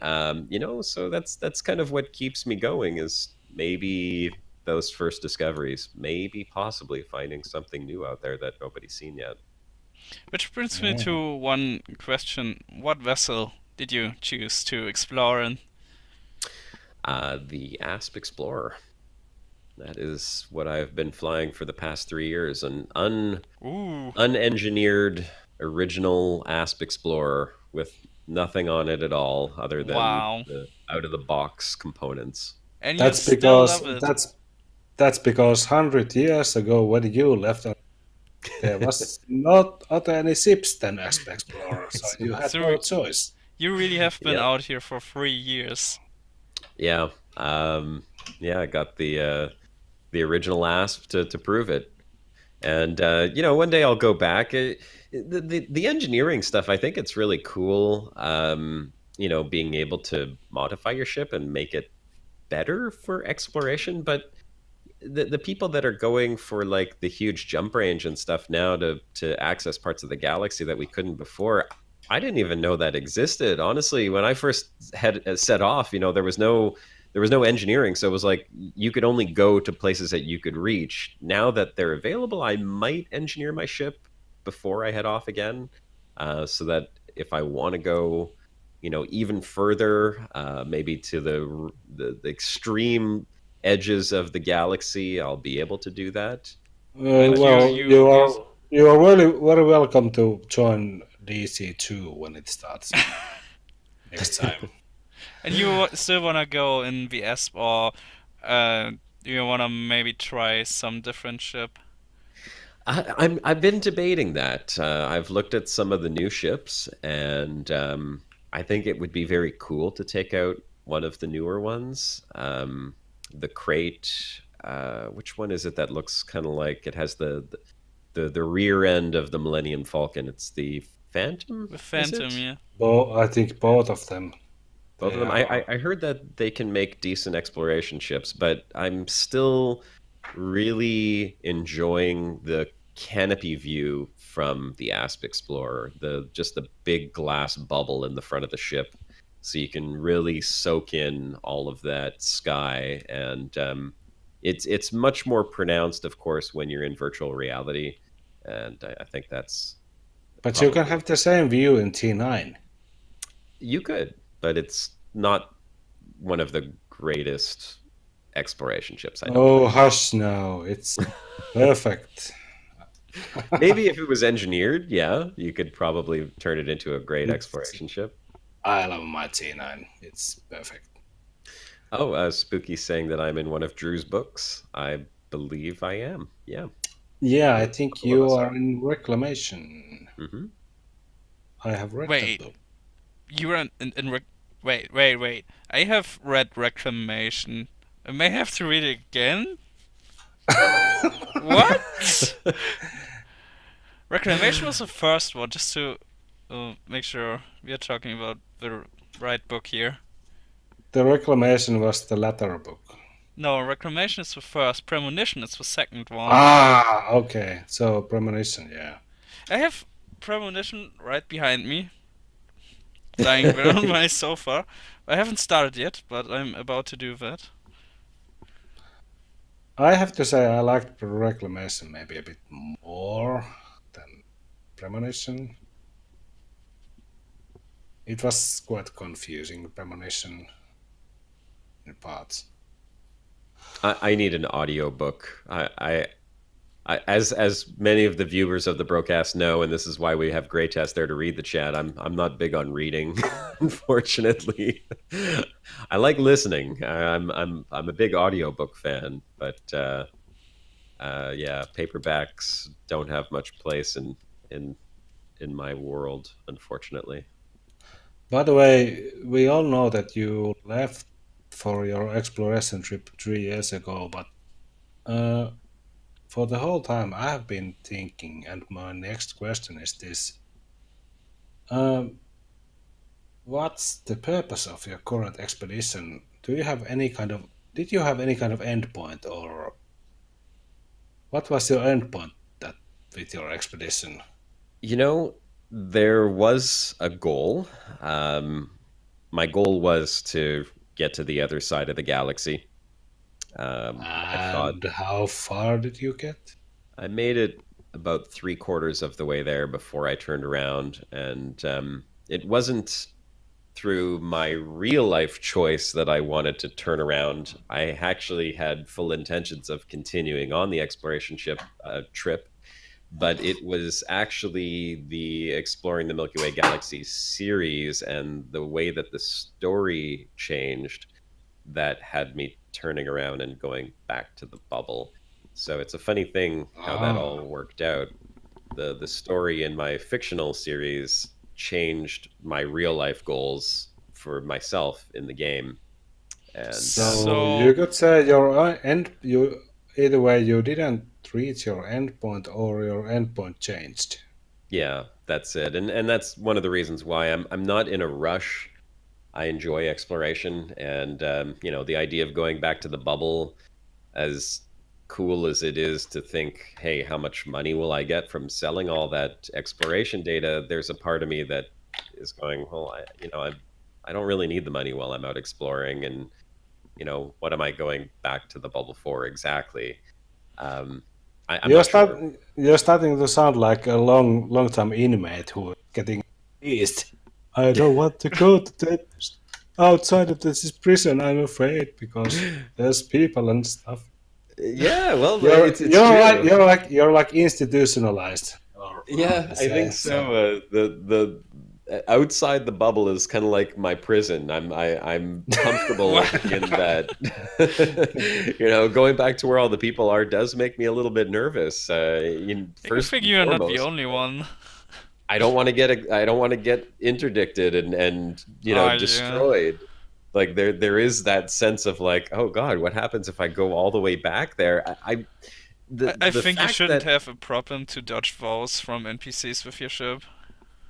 So that's kind of what keeps me going is maybe those first discoveries, maybe possibly finding something new out there that nobody's seen yet. Which brings me Yeah. to one question. What vessel did you choose to explore in? The ASP Explorer. That is what I've been flying for the past 3 years. An Ooh, unengineered original ASP Explorer with nothing on it at all other than wow. the out of the box components. And you That's still because love it. that's because 100 years ago when you left, there was not other any ships than ASP Explorer, so you had So no choice. you really have been Yep. out here for 3 years. Yeah. Yeah, I got the original ASP to prove it. And one day I'll go back. The engineering stuff, I think it's really cool. Being able to modify your ship and make it better for exploration, but the people that are going for like the huge jump range and stuff now to access parts of the galaxy that we couldn't before, I didn't even know that existed. Honestly, when I first had set off, there was no engineering, so it was like you could only go to places that you could reach. Now that they're available, I might engineer my ship before I head off again, so that if I want to go, even further, maybe to the extreme edges of the galaxy, I'll be able to do that. And But you Well, you use you are really very welcome to join DC2 when it starts next time. and you still wanna go in the ESP, or do you wanna maybe try some different ship? I've been debating that. I've looked at some of the new ships, and I think it would be very cool to take out one of the newer ones. The crate. Which one is it that looks kind of like it has the rear end of the Millennium Falcon? It's the Phantom, The is Phantom, it? yeah. I think both of them. Both of They them. are. I heard that they can make decent exploration ships, but I'm still really enjoying the canopy view from the Asp Explorer. Just the big glass bubble in the front of the ship, so you can really soak in all of that sky. And it's much more pronounced, of course, when you're in virtual reality. And I think that's But you can probably have the same view in T9. you could, but it's not one of the greatest exploration ships, I don't Oh, think. hush now. It's perfect. Maybe if it was engineered, yeah, you could probably turn it into a great It's, exploration ship. I love my T9. It's perfect. Oh, Spooky's saying that I'm in one of Drew's books. I believe I am. Yeah, Yeah, I a think couple of you us are are. in Reclamation. Hmm. I have read that Wait, book. you're wait. I have read Reclamation. I may have to read it again? What? Reclamation was the first one, just to make sure we are talking about the right book here. The Reclamation was the latter book. No, Reclamation is the first, Premonition is the second one. Ah, okay. So Premonition, yeah. I have Premonition right behind me, lying there on my sofa. I haven't started yet, but I'm about to do that. I have to say I liked Reclamation maybe a bit more than Premonition. It was quite confusing, Premonition in parts. I need an audio book. As many of the viewers of the broadcast know, and this is why we have Grey Test there to read the chat. I'm not big on reading, unfortunately. I like listening. I'm a big audiobook fan, but yeah, paperbacks don't have much place in in my world, unfortunately. By the way, we all know that you left for your exploration trip 3 years ago, but uh, for the whole time I have been thinking, and my next question is this. Um, what's the purpose of your current expedition? Do you have any kind of did you have any kind of endpoint, or what was your endpoint that with your expedition? You know, there was a goal. Um, my goal was to get to the other side of the galaxy. I thought And how far did you get? I made it about three-quarters of the way there before I turned around, and it wasn't through my real life choice that I wanted to turn around. I actually had full intentions of continuing on the exploration ship trip, but it was actually the Exploring the Milky Way Galaxy series and the way that the story changed that had me turning around and going back to the bubble. So it's a funny thing how that Ah, all worked out. The story in my fictional series changed my real life goals for myself in the game, and so you So could say your end. You either way, you didn't reach your endpoint, or your endpoint changed. yeah, that's it. And that's one of the reasons why I'm not in a rush. I enjoy exploration, and the idea of going back to the bubble, as cool as it is to think, hey, how much money will I get from selling all that exploration data? There's a part of me that is going, well, I don't really need the money while I'm out exploring, and what am I going back to the bubble for exactly? Um, I'm You're not start. sure. You're starting to sound like a long time inmate who is getting released. I don't want to go to the outside of this prison. I'm afraid because there's people and stuff. Yeah, well, You're it's true. you're like institutionalized, or how Yeah, to I think say. so. So The outside the bubble is kind of like my prison. I'm comfortable in wow. that. Going back to where all the people are does make me a little bit nervous. I First think and you're not the foremost, only one. I don't want to get interdicted and Oh yeah. destroyed. Like there is that sense of like, oh God, what happens if I go all the way back there? I The think you fact shouldn't that have a problem to dodge vows from NPCs with your ship.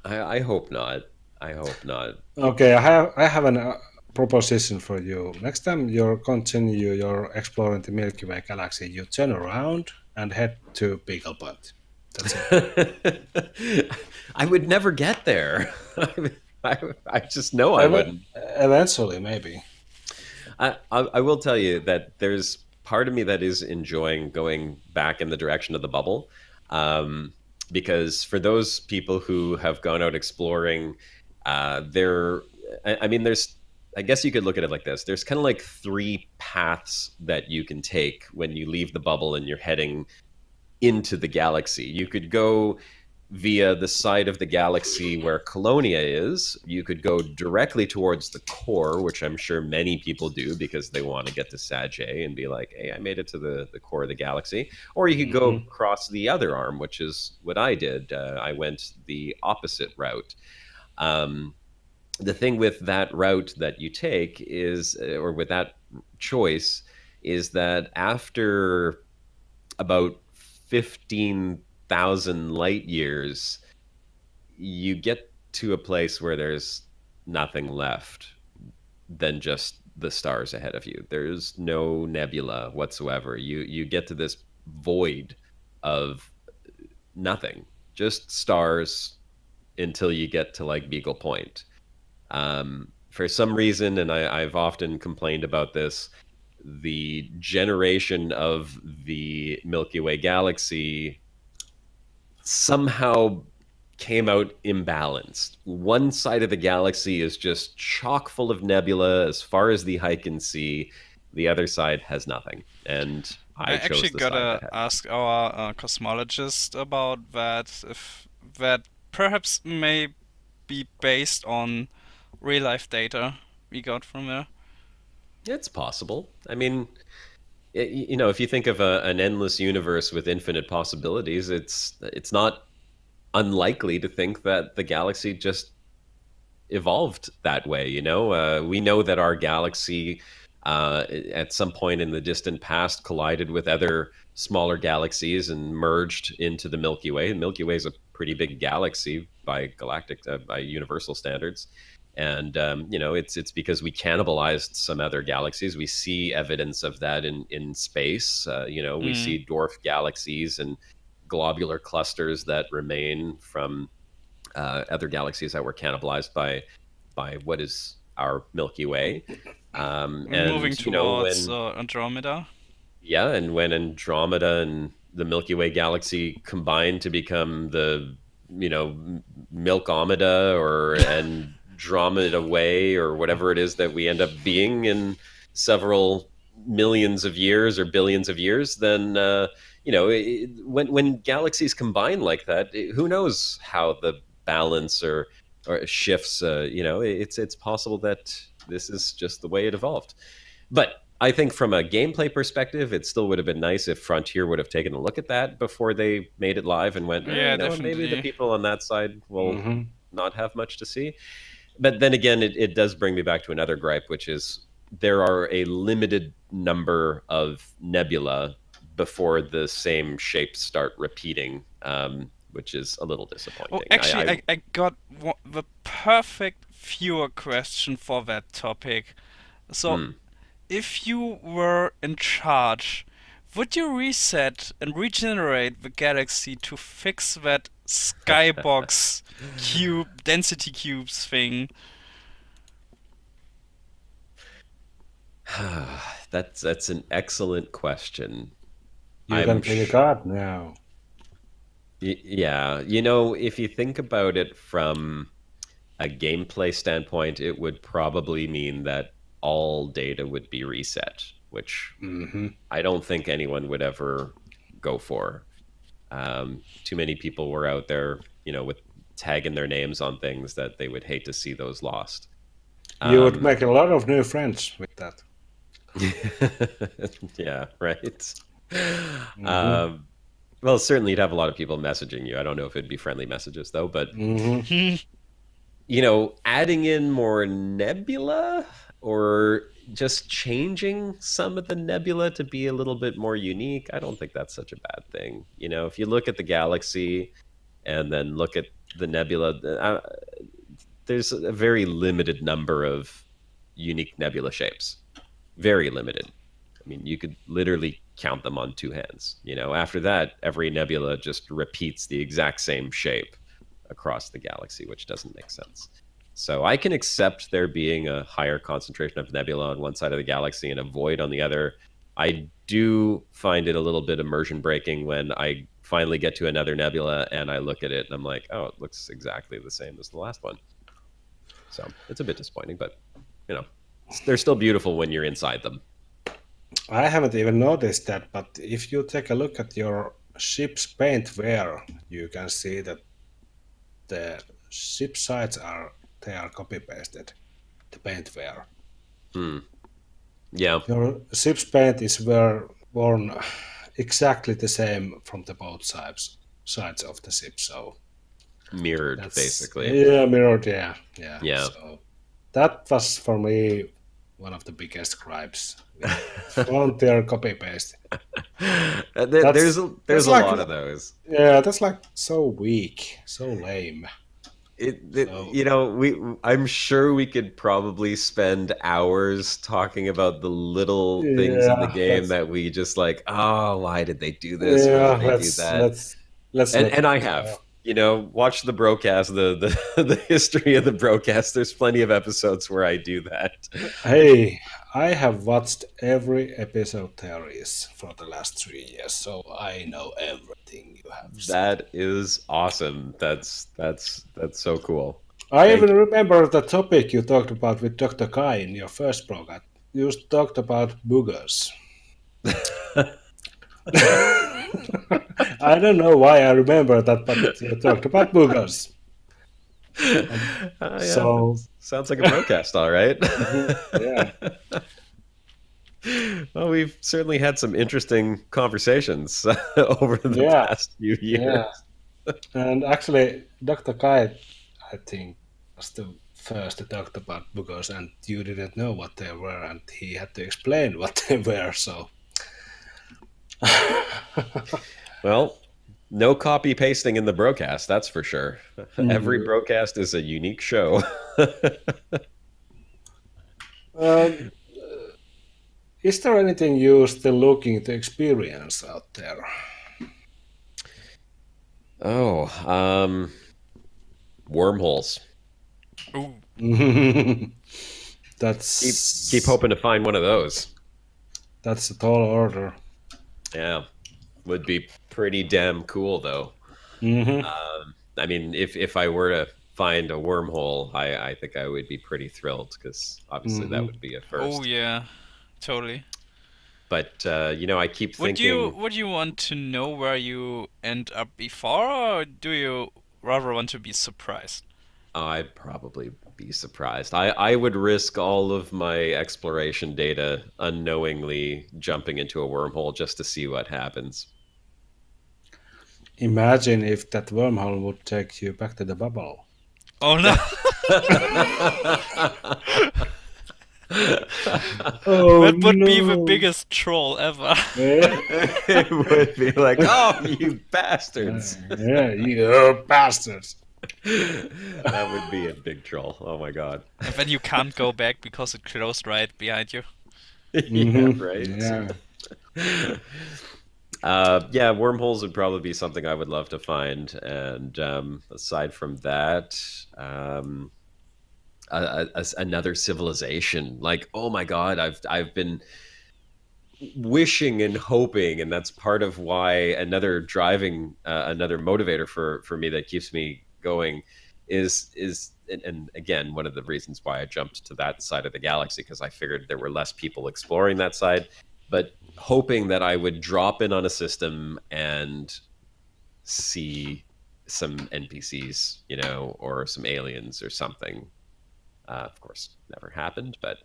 I hope not. I hope not. okay, I have an proposition for you. Next time you continue your exploring the Milky Way galaxy, you turn around and head to Beagle Point. That's it. I would never get there. I just know I Ev- wouldn't. Eventually, maybe. I will tell you that there's part of me that is enjoying going back in the direction of the bubble. Um, because for those people who have gone out exploring, there, I mean, I guess you could look at it like this. There's kind of like three paths that you can take when you leave the bubble and you're heading into the galaxy. You could go via the side of the galaxy where Colonia is. You could go directly towards the core, which I'm sure many people do because they want to get to Sagittae and be like, hey, I made it to the core of the galaxy. Or you could go Hmm. across the other arm, which is what I did. I went the opposite route. Um, the thing with that route that you take is, or with that choice, is that after about 15,000 light years, you get to a place where there's nothing left than just the stars ahead of you. There's no nebula whatsoever. You get to this void of nothing, just stars until you get to like Beagle Point. For some reason, and I've often complained about this, the generation of the Milky Way galaxy somehow came out imbalanced. One side of the galaxy is just chock full of nebula as far as the eye can see. The other side has nothing. And I I chose actually the side gotta that had. ask our cosmologist about that, if that perhaps may be based on real life data we got from there. It's possible. I mean, if you think of an endless universe with infinite possibilities, it's not unlikely to think that the galaxy just evolved that way. We know that our galaxy, at some point in the distant past, collided with other smaller galaxies and merged into the Milky Way. The Milky Way is a pretty big galaxy by by universal standards. And it's because we cannibalized some other galaxies. We see evidence of that in space. We Mm. see dwarf galaxies and globular clusters that remain from other galaxies that were cannibalized by what is our Milky Way. Moving And towards when Andromeda. yeah, and when Andromeda and the Milky Way galaxy combine to become the Milkomeda or Andromeda Way or whatever it is that we end up being in several millions of years or billions of years, then when galaxies combine like that, who knows how the balance or shifts? It's possible that this is just the way it evolved. But I think from a gameplay perspective, it still would have been nice if Frontier would have taken a look at that before they made it live and went, Yeah, maybe the definitely. people on that side will Hmm. not have much to see. But then again, it does bring me back to another gripe, which is there are a limited number of nebula before the same shapes start repeating, which is a little Oh, disappointing. actually, I got the perfect viewer question for that topic. So, Hmm. if you were in charge, would you reset and regenerate the galaxy to fix that skybox cube, density cubes thing? That's an excellent question. You can I'm be the god now. Yeah, if you think about it from a gameplay standpoint, it would probably mean that all data would be reset, which Hmm. I don't think anyone would ever go for. Too many people were out there, with tagging their names on things that they would hate to see those lost. You would Um, make a lot of new friends with that. yeah, right. Hmm. Um, well, certainly you'd have a lot of people messaging you. I don't know if it'd be friendly messages though, but Hmm. adding in more nebula or just changing some of the nebula to be a little bit more unique, I don't think that's such a bad thing. If you look at the galaxy and then look at the nebula, there's a very limited number of unique nebula shapes. Very limited. I mean, you could literally count them on two hands. After that, every nebula just repeats the exact same shape across the galaxy, which doesn't make sense. So I can accept there being a higher concentration of nebula on one side of the galaxy and a void on the other. I do find it a little bit immersion breaking when I finally get to another nebula and I look at it and I'm like, oh, it looks exactly the same as the last one. So it's a bit disappointing, but you know, they're still beautiful when you're inside them. I haven't even noticed that, but if you take a look at your ship's paint wear, you can see that the ship sides are copy pasted. The paint wear. Hmm. Yeah. Your ship's paint is worn exactly the same from the both sides of the ship. So Mirrored, that's basically. yeah mirrored. Yeah. Yeah. So that was for me one of the biggest gripes with Frontier copy paste. There's That's there's that's a like lot of those. yeah, that's like so weak, so lame. So I'm sure we could probably spend hours talking about the little things in the yeah, game let's that we just like, oh, why did they do this? Why yeah, did they do let's that? let's let's and not. and I have, watched the broadcast, the history of the broadcast. There's plenty of episodes where I do that. Hey, I have watched every episode there is for the last 3 years, so I know everything you have said. That is awesome. That's so cool. I Thank even remember the topic you talked about with Dr. Kai in your first program. You talked about boogers. you. I don't know why I remember that, but you talked about boogers. And Yeah, that so, sounds like a broadcast, all right. yeah, Well, we've certainly had some interesting conversations over the yeah, past few years. yeah. And actually, Dr. Kai, I think, was the first to talk about boogers, and you didn't know what they were, and he had to explain what they were. So, Well, No copy pasting in the broadcast, that's for sure. Every Hmm. broadcast is a unique show. Um, is there anything you're still looking to experience out there? Oh, wormholes. Ooh. Keep That's hoping to find one of those. that's a tall order. Yeah, would be pretty damn cool though. Hmm. I mean, if I were to find a wormhole, I think I would be pretty thrilled because obviously that Hmm. would be a Oh first. yeah, totally. But I keep Would you thinking, would you want to know where you end up before, or do you rather want to be surprised? I'd probably be surprised. I would risk all of my exploration data unknowingly jumping into a wormhole just to see what happens. Imagine if that wormhole would take you back to the bubble. Oh no! Oh That would be the no! biggest troll ever. It would be like, oh, you bastards. Yeah, you bastards. That would be a big troll. Oh my god. And then you can't go back because it closed right behind you. Yeah, Hmm. right. Yeah. Yeah, wormholes would probably be something I would love to find. And aside from that, another civilization. Like, oh my god, I've been wishing and hoping, and that's part of why another motivator for me that keeps me going is and again one of the reasons why I jumped to that side of the galaxy because I figured there were less people exploring that side, but hoping that I would drop in on a system and see some NPCs, or some aliens or something. Of course, never happened, but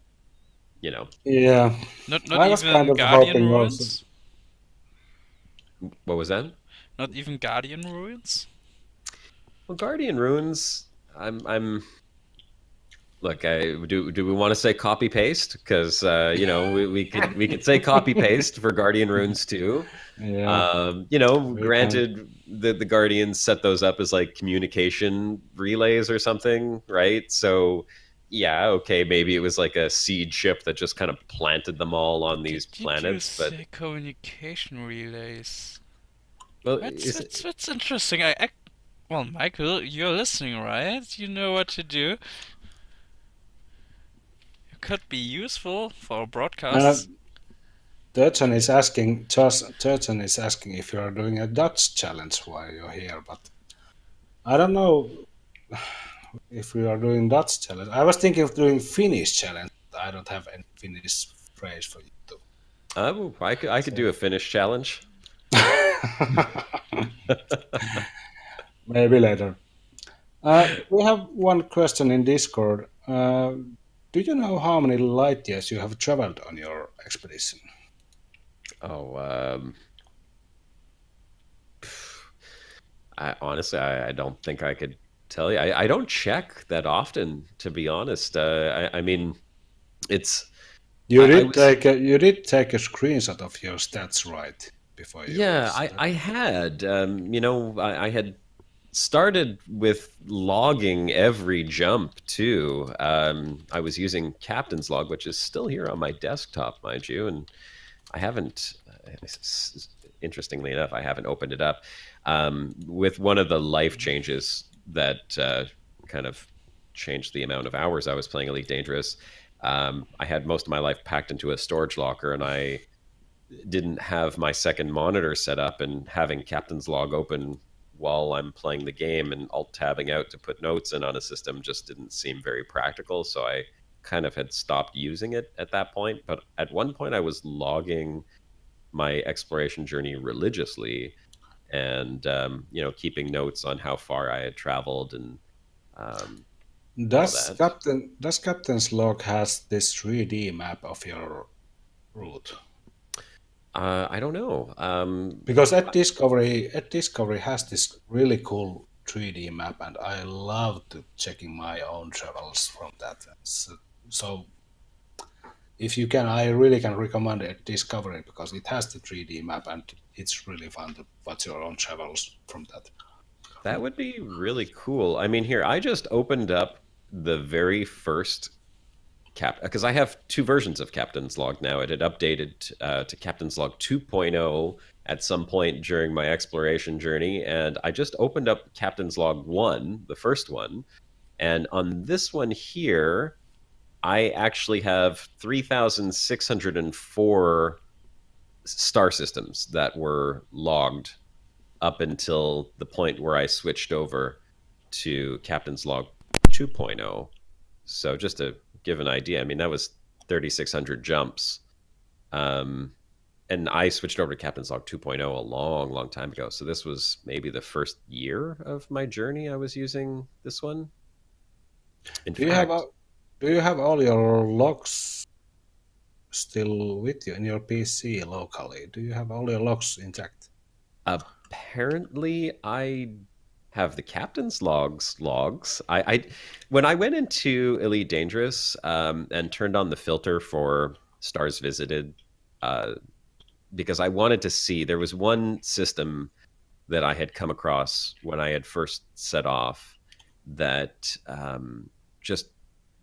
you know, Yeah. Not I was kind even of Guardian hoping also. ruins. what was that? Not even Guardian ruins. Well, Guardian Runes, I'm look. Do we want to say copy paste? Because we could say copy paste for Guardian Runes too. Yeah, we can. Granted, the Guardians set those up as like communication relays or something, right? So yeah, okay, maybe it was like a seed ship that just kind of planted them all on these Did you planets, but say communication relays? well, That's is that's it? that's interesting. Well, Michael, you're listening, right? You know what to do. It could be useful for Uh, broadcasts. Turjun is asking if you are doing a Dutch challenge while you're here, but I don't know if we are doing Dutch challenge. I was thinking of doing Finnish challenge. But I don't have any Finnish phrase for you to I could do say. a finish challenge. Maybe later. We have one question in Discord. Do you know how many light years you have traveled on your expedition? Oh, I honestly, I don't think I could tell you. I don't check that often, to be honest. I mean, it's I was You did take a screenshot of your stats, right? Before you yeah, I started. had I had started with logging every jump too. I was using Captain's Log, which is still here on my desktop, mind you, and I haven't. Interestingly enough, I haven't opened it up. With one of the life changes that kind of changed the amount of hours I was playing Elite Dangerous. I had most of my life packed into a storage locker, and I didn't have my second monitor set up, and having Captain's Log open while I'm playing the game and alt tabbing out to put notes in on a system just didn't seem very practical. So I kind of had stopped using it at that point. But at one point, I was logging my exploration journey religiously and keeping notes on how far I had traveled and all that. Does Captain's Log has this 3D map of your route? I don't know. Because at Discovery has this really cool 3D map, and I love to checking my own travels from that. So if you can, I really can recommend it, Discovery, because it has the 3D map and it's really fun to watch your own travels from that. That would be really cool. I mean, here, I just opened up the very first because I have two versions of Captain's Log now. It had updated to Captain's Log 2.0 at some point during my exploration journey, and I just opened up Captain's Log 1, the first one, and on this one here, I actually have 3,604 star systems that were logged up until the point where I switched over to Captain's Log 2.0. So just to give an idea, I mean, that was 3,600 jumps. And I switched over to Captain's Log 2.0 a long, long time ago. So this was maybe the first year of my journey I was using this one. Do you have all your logs still with you in your PC locally? Do you have all your logs intact? Apparently, I have the captain's logs. I when I went into Elite Dangerous and turned on the filter for stars visited, because I wanted to see, there was one system that I had come across when I had first set off that just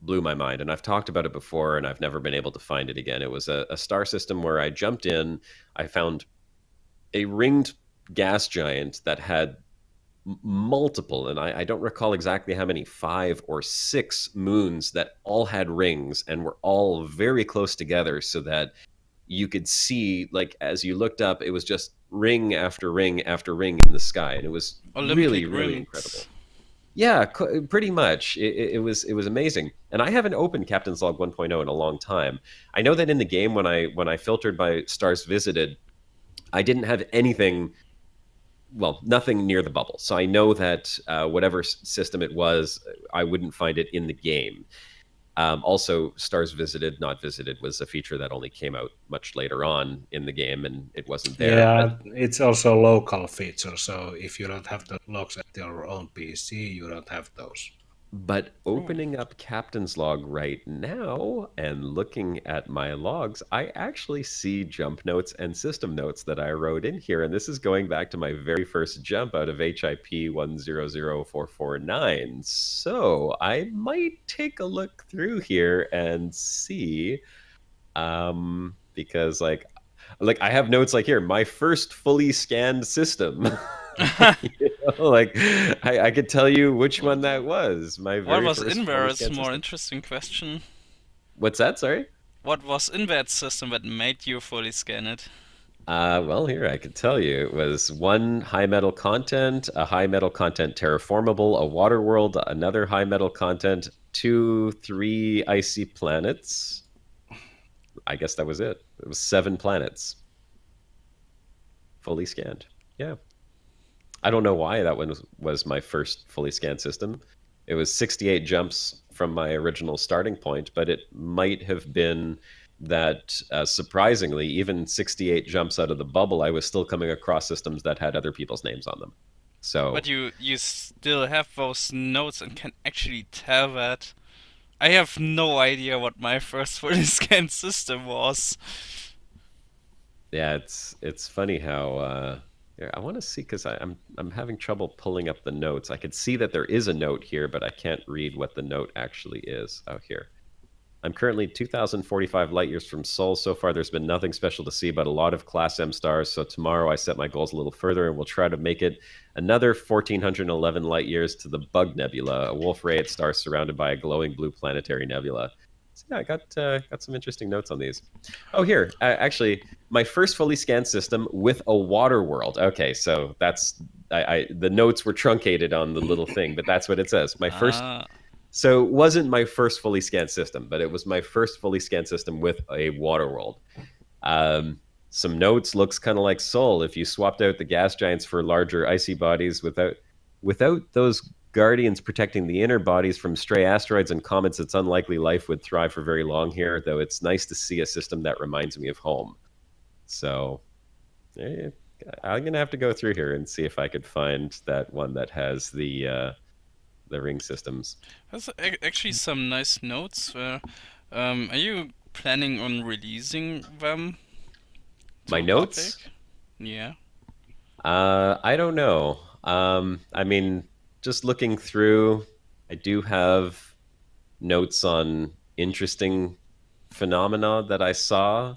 blew my mind. And I've talked about it before, and I've never been able to find it again. It was a star system where I jumped in, I found a ringed gas giant that had multiple, and I don't recall exactly how many, 5 or 6 moons that all had rings and were all very close together, so that you could see, like, as you looked up, it was just ring after ring after ring in the sky, and it was Olympic really, really rings. incredible. Yeah, pretty much. It was amazing, and I haven't opened Captain's Log 1.0 in a long time. I know that in the game, when I filtered by stars visited, I didn't have anything, well, nothing near the bubble. So I know that whatever system it was, I wouldn't find it in the game. Also, stars visited, not visited was a feature that only came out much later on in the game, and it wasn't there. Yeah, it's also a local feature, so if you don't have the logs at your own PC, you don't have those. But opening up Captain's Log right now and looking at my logs, I actually see jump notes and system notes that I wrote in here. And this is going back to my very first jump out of HIP 100449. So I might take a look through here and see, because like I have notes like here, my first fully scanned system. Like I could tell you which one that was. My very What was first in there fully is a scanned more system. interesting question. What's that? Sorry. What was in that system that made you fully scan it? Well, here I could tell you. It was 1 high metal content, a high metal content terraformable, a water world, another high metal content, 2, 3 icy planets. I guess that was it. It was 7 planets. Fully scanned. Yeah. I don't know why that one was my first fully scanned system. It was 68 jumps from my original starting point, but it might have been that, surprisingly, even 68 jumps out of the bubble, I was still coming across systems that had other people's names on them. So, But you still have those notes and can actually tell that. I have no idea what my first fully scanned system was. yeah, it's funny how yeah, I want to see, because I'm having trouble pulling up the notes. I could see that there is a note here, but I can't read what the note actually is. Oh, here. I'm currently 2,045 light years from Sol. So far, there's been nothing special to see, but a lot of Class M stars. So tomorrow, I set my goals a little further, and we'll try to make it another 1,411 light years to the Bug Nebula, a Wolf-Rayet star surrounded by a glowing blue planetary nebula. So yeah, I got some interesting notes on these. Oh, here, actually, my first fully scanned system with a water world. Okay, so that's the notes were truncated on the little thing, but that's what it says. My first. So it wasn't my first fully scanned system, but it was my first fully scanned system with a water world. Some notes, looks kind of like Sol. If you swapped out the gas giants for larger icy bodies without those guardians protecting the inner bodies from stray asteroids and comets, it's unlikely life would thrive for very long here, though it's nice to see a system that reminds me of home. So I'm going to have to go through here and see if I could find that one that has the ring systems. There's actually some nice notes where are you planning on releasing them to My the notes? public? Yeah. I don't know. I mean, just looking through, I do have notes on interesting phenomena that I saw.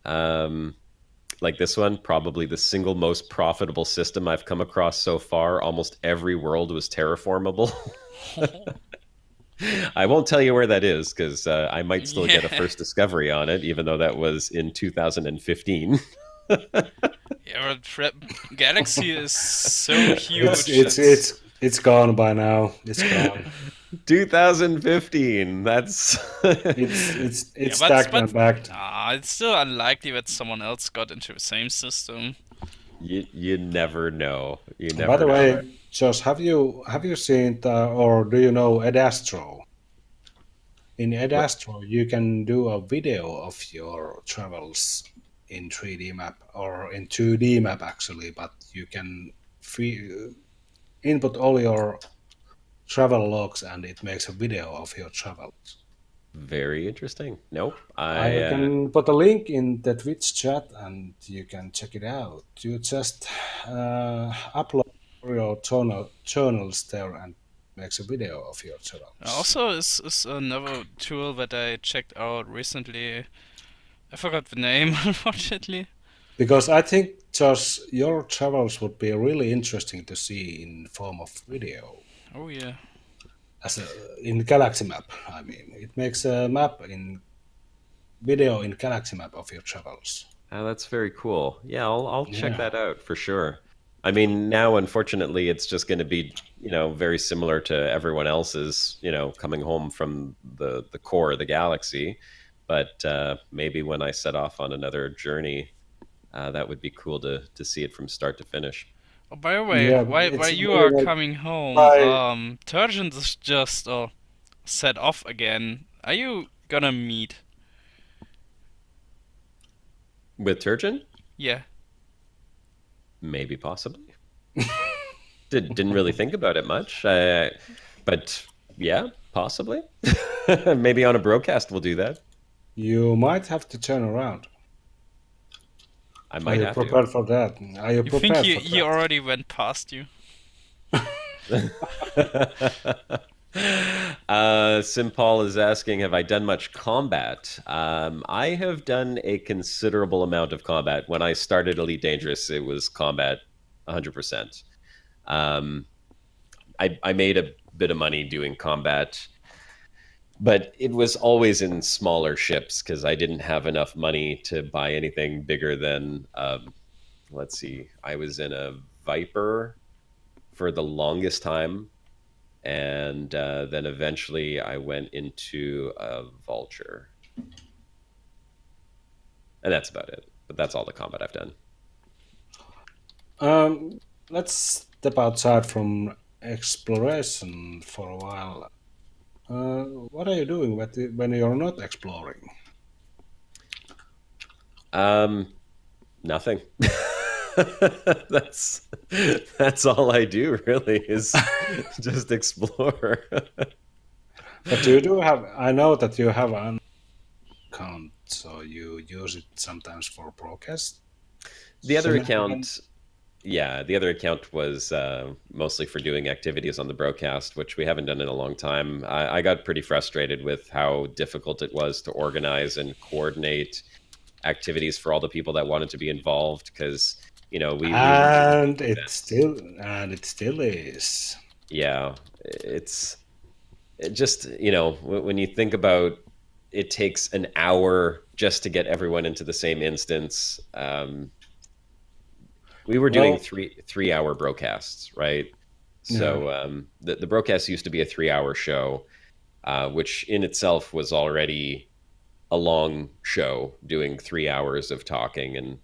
Um, like this one, probably the single most profitable system I've come across so far. Almost every world was terraformable. I won't tell you where that is because I might still get a Yeah. first discovery on it, even though that was in 2015. Yeah, but Galaxy is so It's huge. it's it's it's gone by now. It's gone. 2015. That's It's it's Yeah, it's stacked and backed. it's still unlikely that someone else got into the same system. you never know. You By never the know. way, Josh, have you seen or do you know Adastro? In What? Adastro, you can do a video of your travels in 3D map or in 2D map actually, but you can input all your travel logs and it makes a video of your travels. Very interesting. Nope. I can put a link in the Twitch chat and you can check it out. You just upload your journals there and makes a video of your travels. Also, is another tool that I checked out recently. I forgot the name, unfortunately. Because I think just your travels would be really interesting to see in form of video. Oh yeah. In Galaxy Map, I mean, it makes a map in video in Galaxy Map of your travels. Oh, that's very cool. Yeah, I'll check Yeah. that out for sure. I mean, now unfortunately, it's just going to be, very similar to everyone else's, coming home from the core of the galaxy. But maybe when I set off on another journey, that would be cool to see it from start to finish. Oh, by the way, Yeah, while it's you really are like coming home, by Turjun is just set off again. Are you gonna meet? With Turjun? Yeah. Maybe, possibly. Didn't really think about it much. But yeah, possibly. Maybe on a broadcast we'll do that. you might have to turn around. I Are might you have to. prepared for that? Are you You think prepared for he that? already went past you? Simpal is asking, have I done much combat? I have done a considerable amount of combat. When I started Elite Dangerous, it was combat 100%. I made a bit of money doing combat, but it was always in smaller ships because I didn't have enough money to buy anything bigger than, let's see, I was in a Viper for the longest time. And then eventually I went into a Vulture. And that's about it. But that's all the combat I've done. Let's step outside from exploration for a while. What are you doing when you're not exploring? Nothing. that's all I do really is just explore. But you do have. I know that you have an account, so you use it sometimes for broadcast. The other Shenanigans. account, yeah, the other account was mostly for doing activities on the broadcast, which we haven't done in a long time. I got pretty frustrated with how difficult it was to organize and coordinate activities for all the people that wanted to be involved because we were doing And events. it still is. Yeah, it just when you think about it takes an hour just to get everyone into the same instance. We were doing Well, 3 hour broadcasts, right? yeah, So the broadcast used to be a 3 hour show, which in itself was already a long show, doing 3 hours of talking, and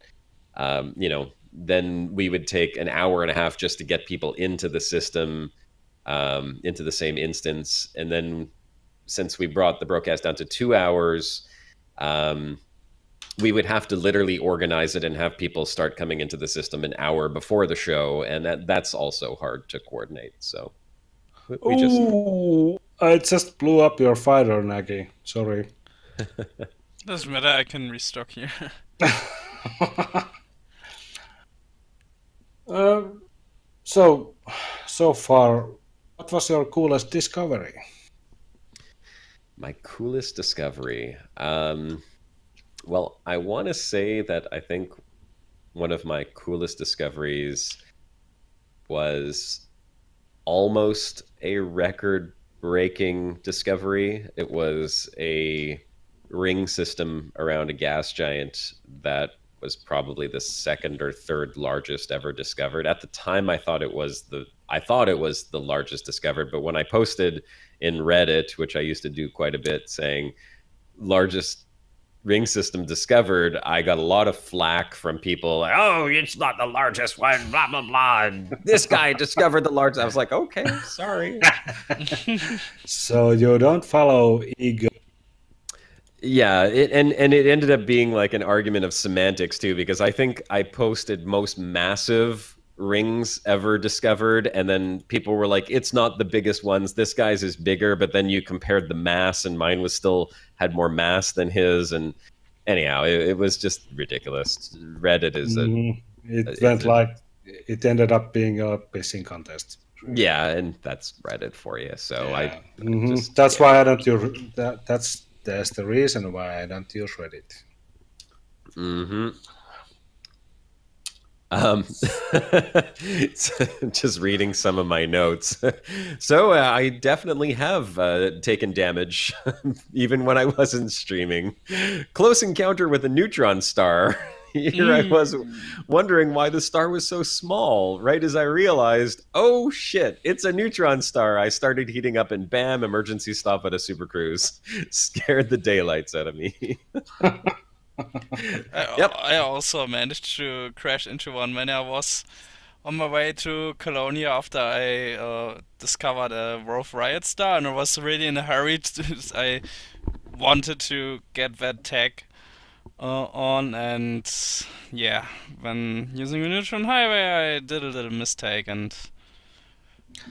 then we would take an hour and a half just to get people into the system, into the same instance, and then since we brought the broadcast down to 2 hours, we would have to literally organize it and have people start coming into the system an hour before the show, and that's also hard to coordinate. So we just oh, I just blew up your fighter, Nagi. Sorry. Doesn't matter, I can restock here. Uh, so far, what was your coolest discovery? My coolest discovery. Well, I want to say that I think one of my coolest discoveries was almost a record breaking discovery. It was a ring system around a gas giant that was probably the second or third largest ever discovered. At the time I thought it was the largest discovered, but when I posted in Reddit, which I used to do quite a bit, saying largest ring system discovered, I got a lot of flack from people like, oh, it's not the largest one, blah, blah, blah. And this guy discovered the largest. I was like, okay, sorry. So you don't follow ego. Yeah, and it ended up being like an argument of semantics too, because I think I posted most massive rings ever discovered, and then people were like, it's not the biggest ones, this guy's is bigger, but then you compared the mass and mine was still had more mass than his, and anyhow, it was just ridiculous. Reddit is a It is went a like it ended up being a pissing contest. yeah, and that's Reddit for you. So I Yeah. just That's yeah. why I don't use that. That's the reason why I don't use Reddit. Mm-hmm. Just reading some of my notes. So I definitely have taken damage, even when I wasn't streaming. Close encounter with a neutron star. Here I was wondering why the star was so small. Right as I realized, oh shit, it's a neutron star. I started heating up and bam, emergency stop at a super cruise. Scared the daylights out of me. Yep. I also managed to crash into one when I was on my way to Colonia after I discovered a Wolf Riot Star, and I was really in a hurry. I wanted to get that tag on, and yeah, when using the neutron highway, I did a little mistake and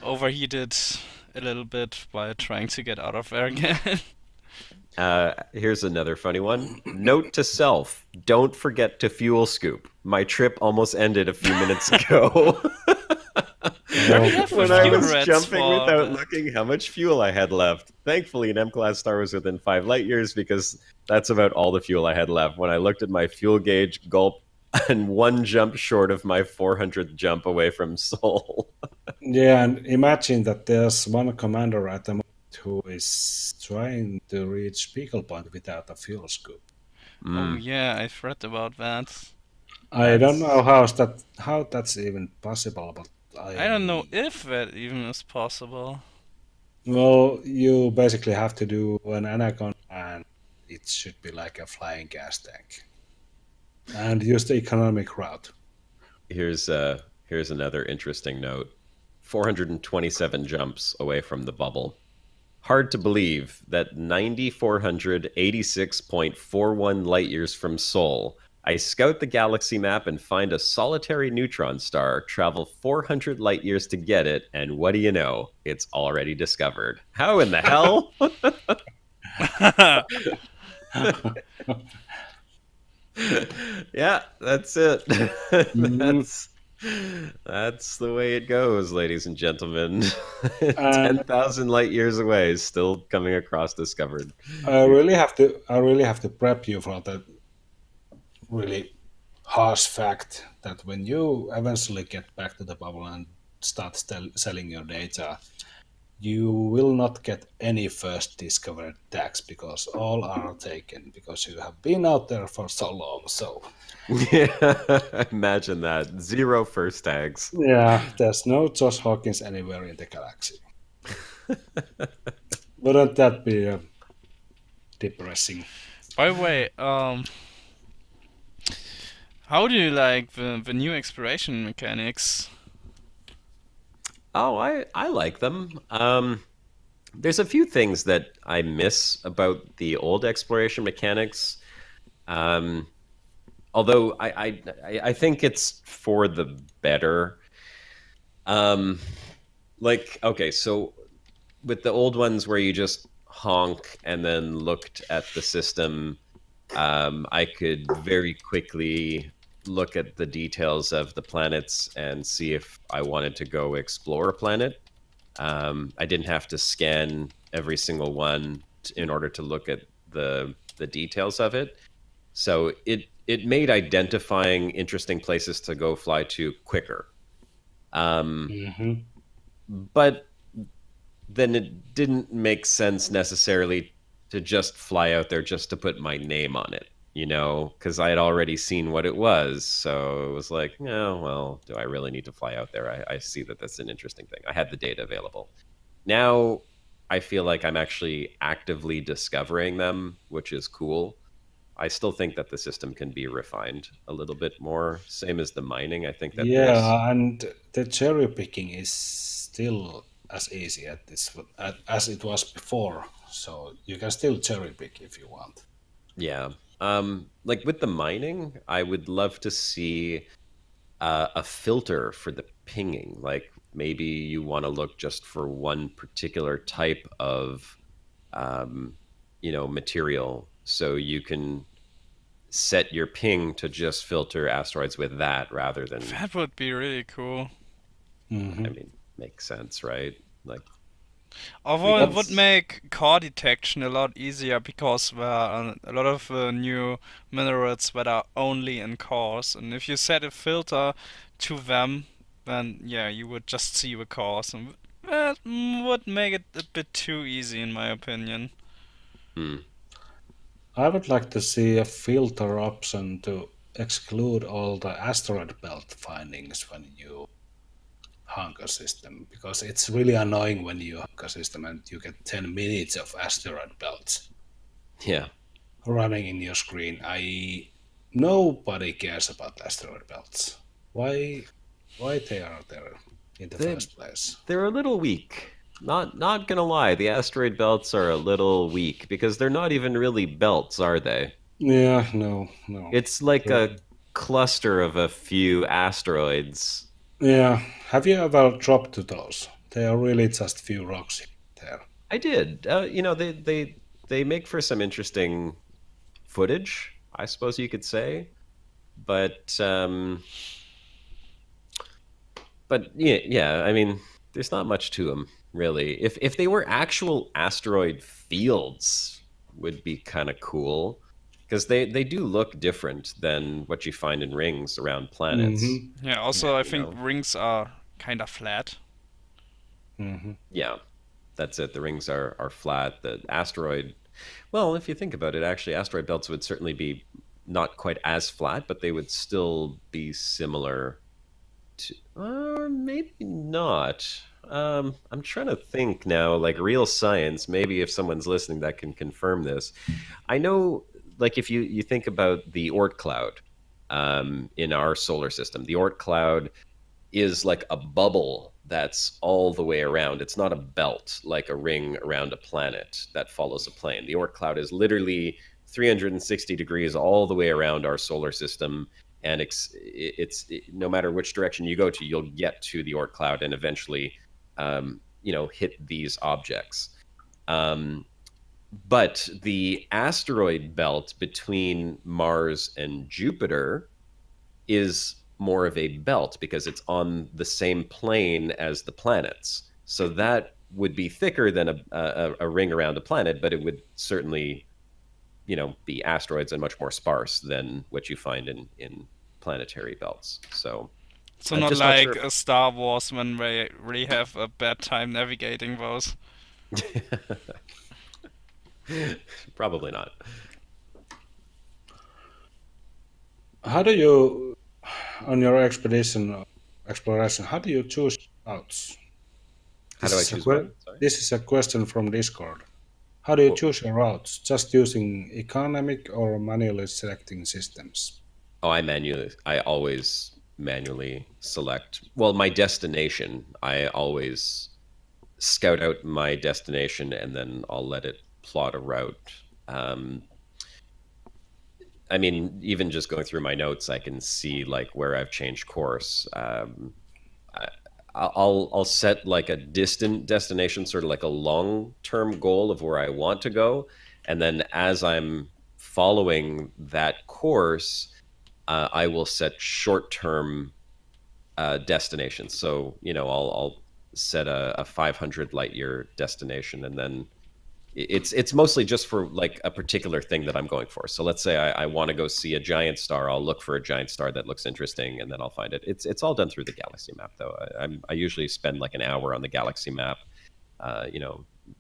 overheated a little bit while trying to get out of there again. Here's another funny one. Note to self: don't forget to fuel scoop. My trip almost ended a few minutes ago. Where do you have When the I fuel was rats jumping for? without looking how much fuel I had left. Thankfully, an M-class star was within 5 light years because that's about all the fuel I had left. When I looked at my fuel gauge, gulp, and one jump short of my 400th jump away from Seoul. Yeah, and imagine that there's one commander at the moment who is trying to reach Beagle Point without a fuel scoop. Oh yeah, I've read about that. I don't know That's how that's even possible, but I don't know if that even is possible. well, you basically have to do an anaconda, and it should be like a flying gas tank, and use the economic route. here's another interesting note. 427 jumps away from the bubble. Hard to believe that 9,486.41 light years from Seoul, I scout the galaxy map and find a solitary neutron star, travel 400 light years to get it, and what do you know? It's already discovered. How in the hell? Yeah, that's it. That's the way it goes, ladies and gentlemen. And 10,000 light years away, still coming across discovered. I really have to prep you for the really harsh fact that when you eventually get back to the bubble and start selling your data, you will not get any first discovered tags because all are taken because you have been out there for so long. So Yeah, imagine that. 0 first tags. yeah, there's no Josh Hawkins anywhere in the galaxy. Wouldn't that be depressing? By the way, how do you like the new exploration mechanics? Oh, I like them. There's a few things that I miss about the old exploration mechanics. Although I think it's for the better. Like, okay, so with the old ones where you just honk and then looked at the system, I could very quickly look at the details of the planets and see if I wanted to go explore a planet. I didn't have to scan every single one in order to look at the details of it. So it made identifying interesting places to go fly to quicker. Hmm. But then it didn't make sense necessarily to just fly out there just to put my name on it, because I had already seen what it was. So it was like, no, well, do I really need to fly out there? I see that that's an interesting thing. I had the data available. Now I feel like I'm actually actively discovering them, which is cool. I still think that the system can be refined a little bit more. Same as the mining. I think that there's, Yeah, and the cherry picking is still as easy as it was before. So you can still cherry pick if you want. yeah. Like with the mining, I would love to see a filter for the pinging. Like maybe you want to look just for one particular type of, material, so you can set your ping to just filter asteroids with that rather than, That would be really cool. I Hmm. mean, makes sense, right? Like we Although it can. would make core detection a lot easier because there are a lot of new minerals that are only in cores, and if you set a filter to them, then yeah, you would just see the cores, and that would make it a bit too easy in my opinion. Hmm. I would like to see a filter option to exclude all the asteroid belt findings when you hunk a system because it's really annoying when you hunk a system and you get 10 minutes of asteroid belts Yeah. running in your screen. Nobody cares about asteroid belts. Why they are there in the They first place? they're a little weak. Not gonna lie, the asteroid belts are a little weak because they're not even really belts, are they? Yeah, no, no. It's like They're- a cluster of a few asteroids. Yeah, have you ever dropped to those? They are really just few rocks there. I did. They make for some interesting footage, I suppose you could say. But yeah, I mean, there's not much to them really. If they were actual asteroid fields, would be kind of cool because they do look different than what you find in rings around planets. Hmm. Yeah, Yeah. also I You think know, rings are kind of flat. Hmm. yeah, that's it. The rings are flat. The asteroid, well, if you think about it, actually, asteroid belts would certainly be not quite as flat, but they would still be similar to, maybe not. I'm trying to think now, like real science. Maybe if someone's listening that can confirm this. I know, like if you think about the Oort cloud, in our solar system, the Oort cloud is like a bubble that's all the way around. It's not a belt like a ring around a planet that follows a plane. The Oort cloud is literally 360 degrees all the way around our solar system. And no matter which direction you go to, you'll get to the Oort cloud and eventually, hit these objects. Um, but the asteroid belt between Mars and Jupiter is more of a belt because it's on the same plane as the planets. So that would be thicker than a ring around a planet, but it would certainly, be asteroids and much more sparse than what you find in planetary belts. So So I'm not just not sure like if a Star Wars when they really have a bad time navigating those. probably not. How do you, on your exploration, how do you choose routes? How This do I is a choose what? Sorry. this is a question from Discord. How do you Well, choose your routes? Just using economic or manually selecting systems? oh, I always manually select. Well, my destination, I always scout out my destination and then I'll let it plot a route. Um, I mean, even just going through my notes, I can see like where I've changed course. I'll set like a distant destination, sort of like a long-term goal of where I want to go, and then as I'm following that course, I will set short-term destinations. So I'll set a 500 light year destination, and then it's mostly just for like a particular thing that I'm going for. So let's say I want to go see a giant star. I'll look for a giant star that looks interesting, and then I'll find it. It's all done through the galaxy map, though. I usually spend like an hour on the galaxy map,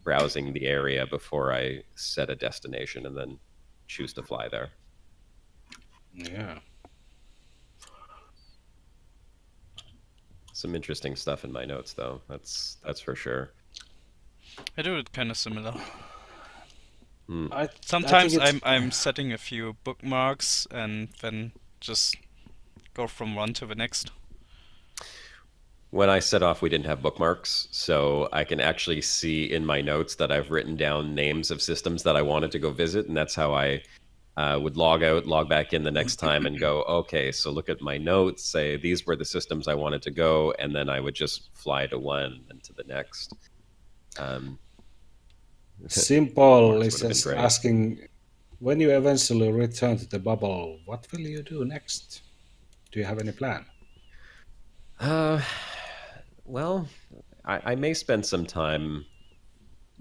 browsing the area before I set a destination, and then choose to fly there. Yeah. Some interesting stuff in my notes, though. That's for sure. I do it kind of similar. I think Sometimes it's- I'm setting a few bookmarks and then just go from one to the next. When I set off, we didn't have bookmarks, so I can actually see in my notes that I've written down names of systems that I wanted to go visit, and that's how I would log out, log back in the next time, and go, okay, so look at my notes, say these were the systems I wanted to go, and then I would just fly to one and to the next. Simple is would have been just great. asking, when you eventually return to the bubble, what will you do next? Do you have any plan? Well, I may spend some time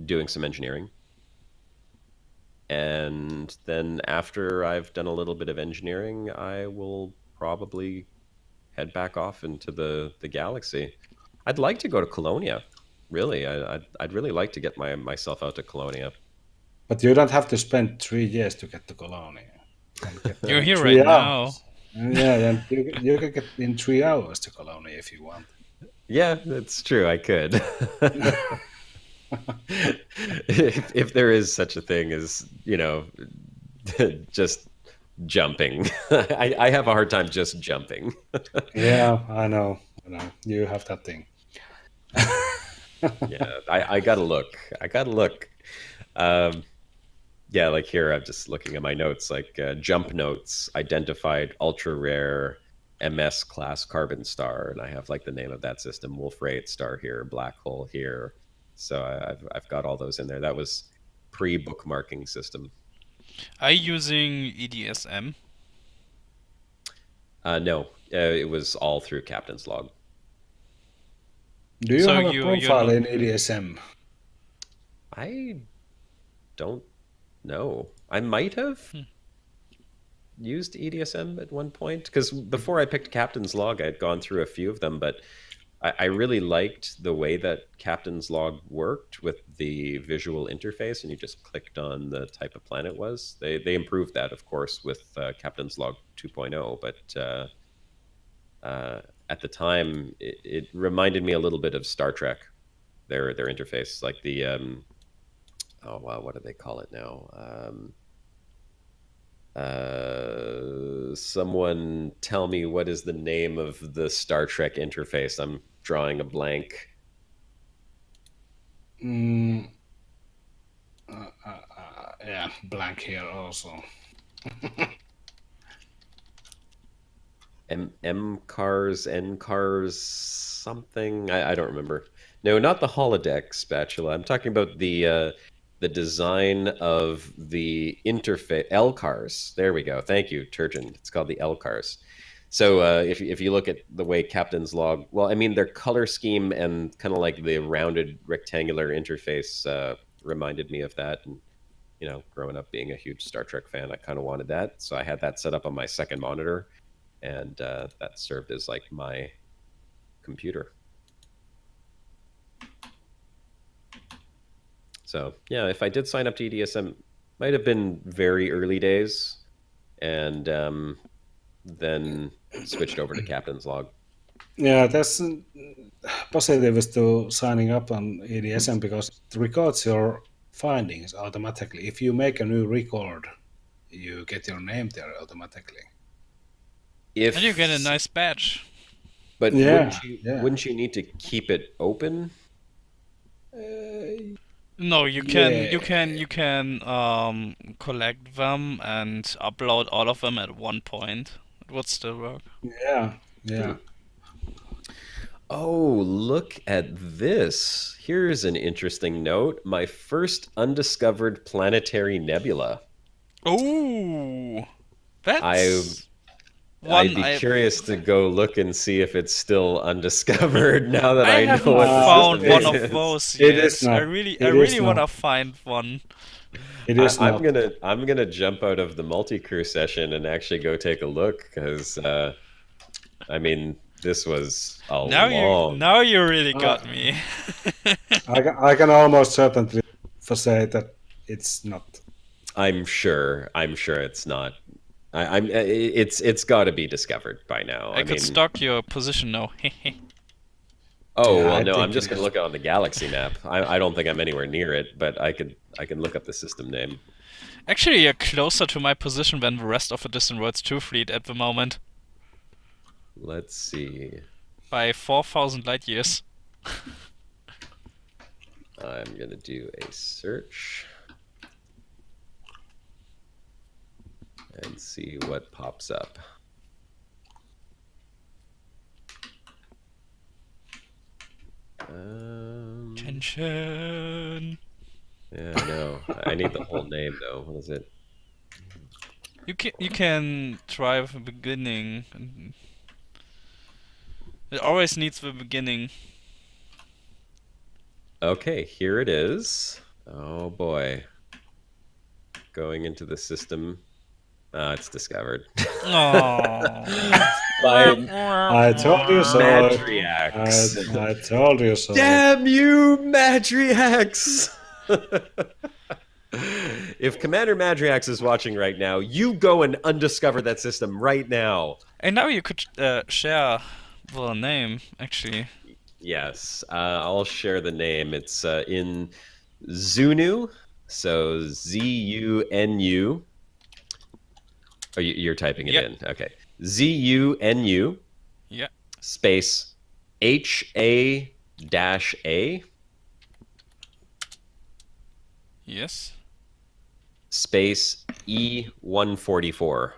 doing some engineering. And then after I've done a little bit of engineering, I will probably head back off into the galaxy. I'd like to go to Colonia. Really, I'd really like to get myself out to Colonia. But you don't have to spend 3 years to get to Colonia. You're here 3 right now. hours. Yeah, then you can get in 3 hours to Colonia if you want. Yeah, that's true. I could. if there is such a thing as, just jumping. I have a hard time just jumping. Yeah, I know. You have that thing. Yeah, I gotta look. Yeah, like here, I'm just looking at my notes, like jump notes, identified ultra rare MS class carbon star, and I have like the name of that system, Wolf Rayet star here, black hole here. So I've got all those in there. That was pre-bookmarking system. Are you using EDSM? No, it was all through Captain's Log. Do you So have a you're profile not- in EDSM? I don't know. I might have used EDSM at one point, because before I picked Captain's Log, I had gone through a few of them, but I really liked the way that Captain's Log worked with the visual interface, and you just clicked on the type of planet it was. They improved that, of course, with Captain's Log 2.0, but at the time, it reminded me a little bit of Star Trek, their interface, like the oh wow, what do they call it now? Someone tell me what is the name of the Star Trek interface? I'm drawing a blank. Yeah, blank here also. M cars, N cars, something. I don't remember. No, not the holodeck spatula. I'm talking about the design of the interface. L cars. There we go. Thank you, Turjun. It's called the L cars. So if you look at the way Captain's Log, well, I mean, their color scheme and kind of like the rounded rectangular interface reminded me of that. And growing up being a huge Star Trek fan, I kind of wanted that. So I had that set up on my second monitor, and that served as like my computer. So yeah, if I did sign up to EDSM, might have been very early days, and then switched over to Captain's Log. Yeah, that's positives to signing up on EDSM because it records your findings automatically. If you make a new record, you get your name there automatically. And you get a nice badge. But Yeah, wouldn't you need to keep it open? No, you can collect them and upload all of them at one point. It would still work. Yeah. Oh, look at this. Here's an interesting note. My first undiscovered planetary nebula. Oh, I that's I'd one be curious to go look and see if it's still undiscovered now that I I know haven't what the found system one of is. those It is yet. not. I It is really wanna not. find one. It is I'm not. gonna jump out of the multi-crew session and actually go take a look because I mean this was a long. Now you really Uh, got me. I can almost certainly say that it's not. I'm sure. I'm sure it's not. It's got to be discovered by now. I I could mean, stalk your position now. oh Yeah, well, I no. I'm think it just gonna is. look on the galaxy map. I don't think I'm anywhere near it, but I can look up the system name. Actually, you're closer to my position than the rest of the Distant Worlds 2 fleet at the moment. Let's see. By 4,000 light years. I'm gonna do a search and see what pops up. Tension. Yeah, I know. I need the whole name though. What is it? You can try with the beginning. It always needs the beginning. Okay, here it is. Oh boy. Going into the system. It's discovered. Oh. By I told you so. Madriax. I told you so. Damn you, Madriax! If Commander Madriax is watching right now, you go and undiscover that system right now. And now you could share the name, actually. Yes, I'll share the name. It's in Zunu, so Zunu. Oh, you're typing it Yep. in. Okay. Zunu Yeah. space HA-A Yes. space E144.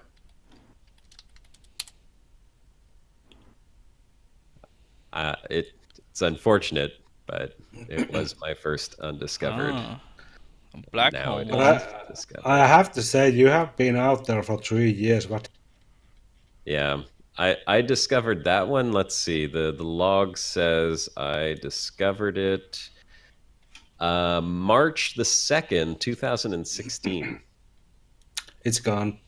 It's unfortunate, but it was my first undiscovered. Ah, a black Now hole it one. is I discovered. have to say, you have been out there for 3 years. What? Yeah, I discovered that one. Let's see. The log says I discovered it March the 2nd, 2016. It's gone.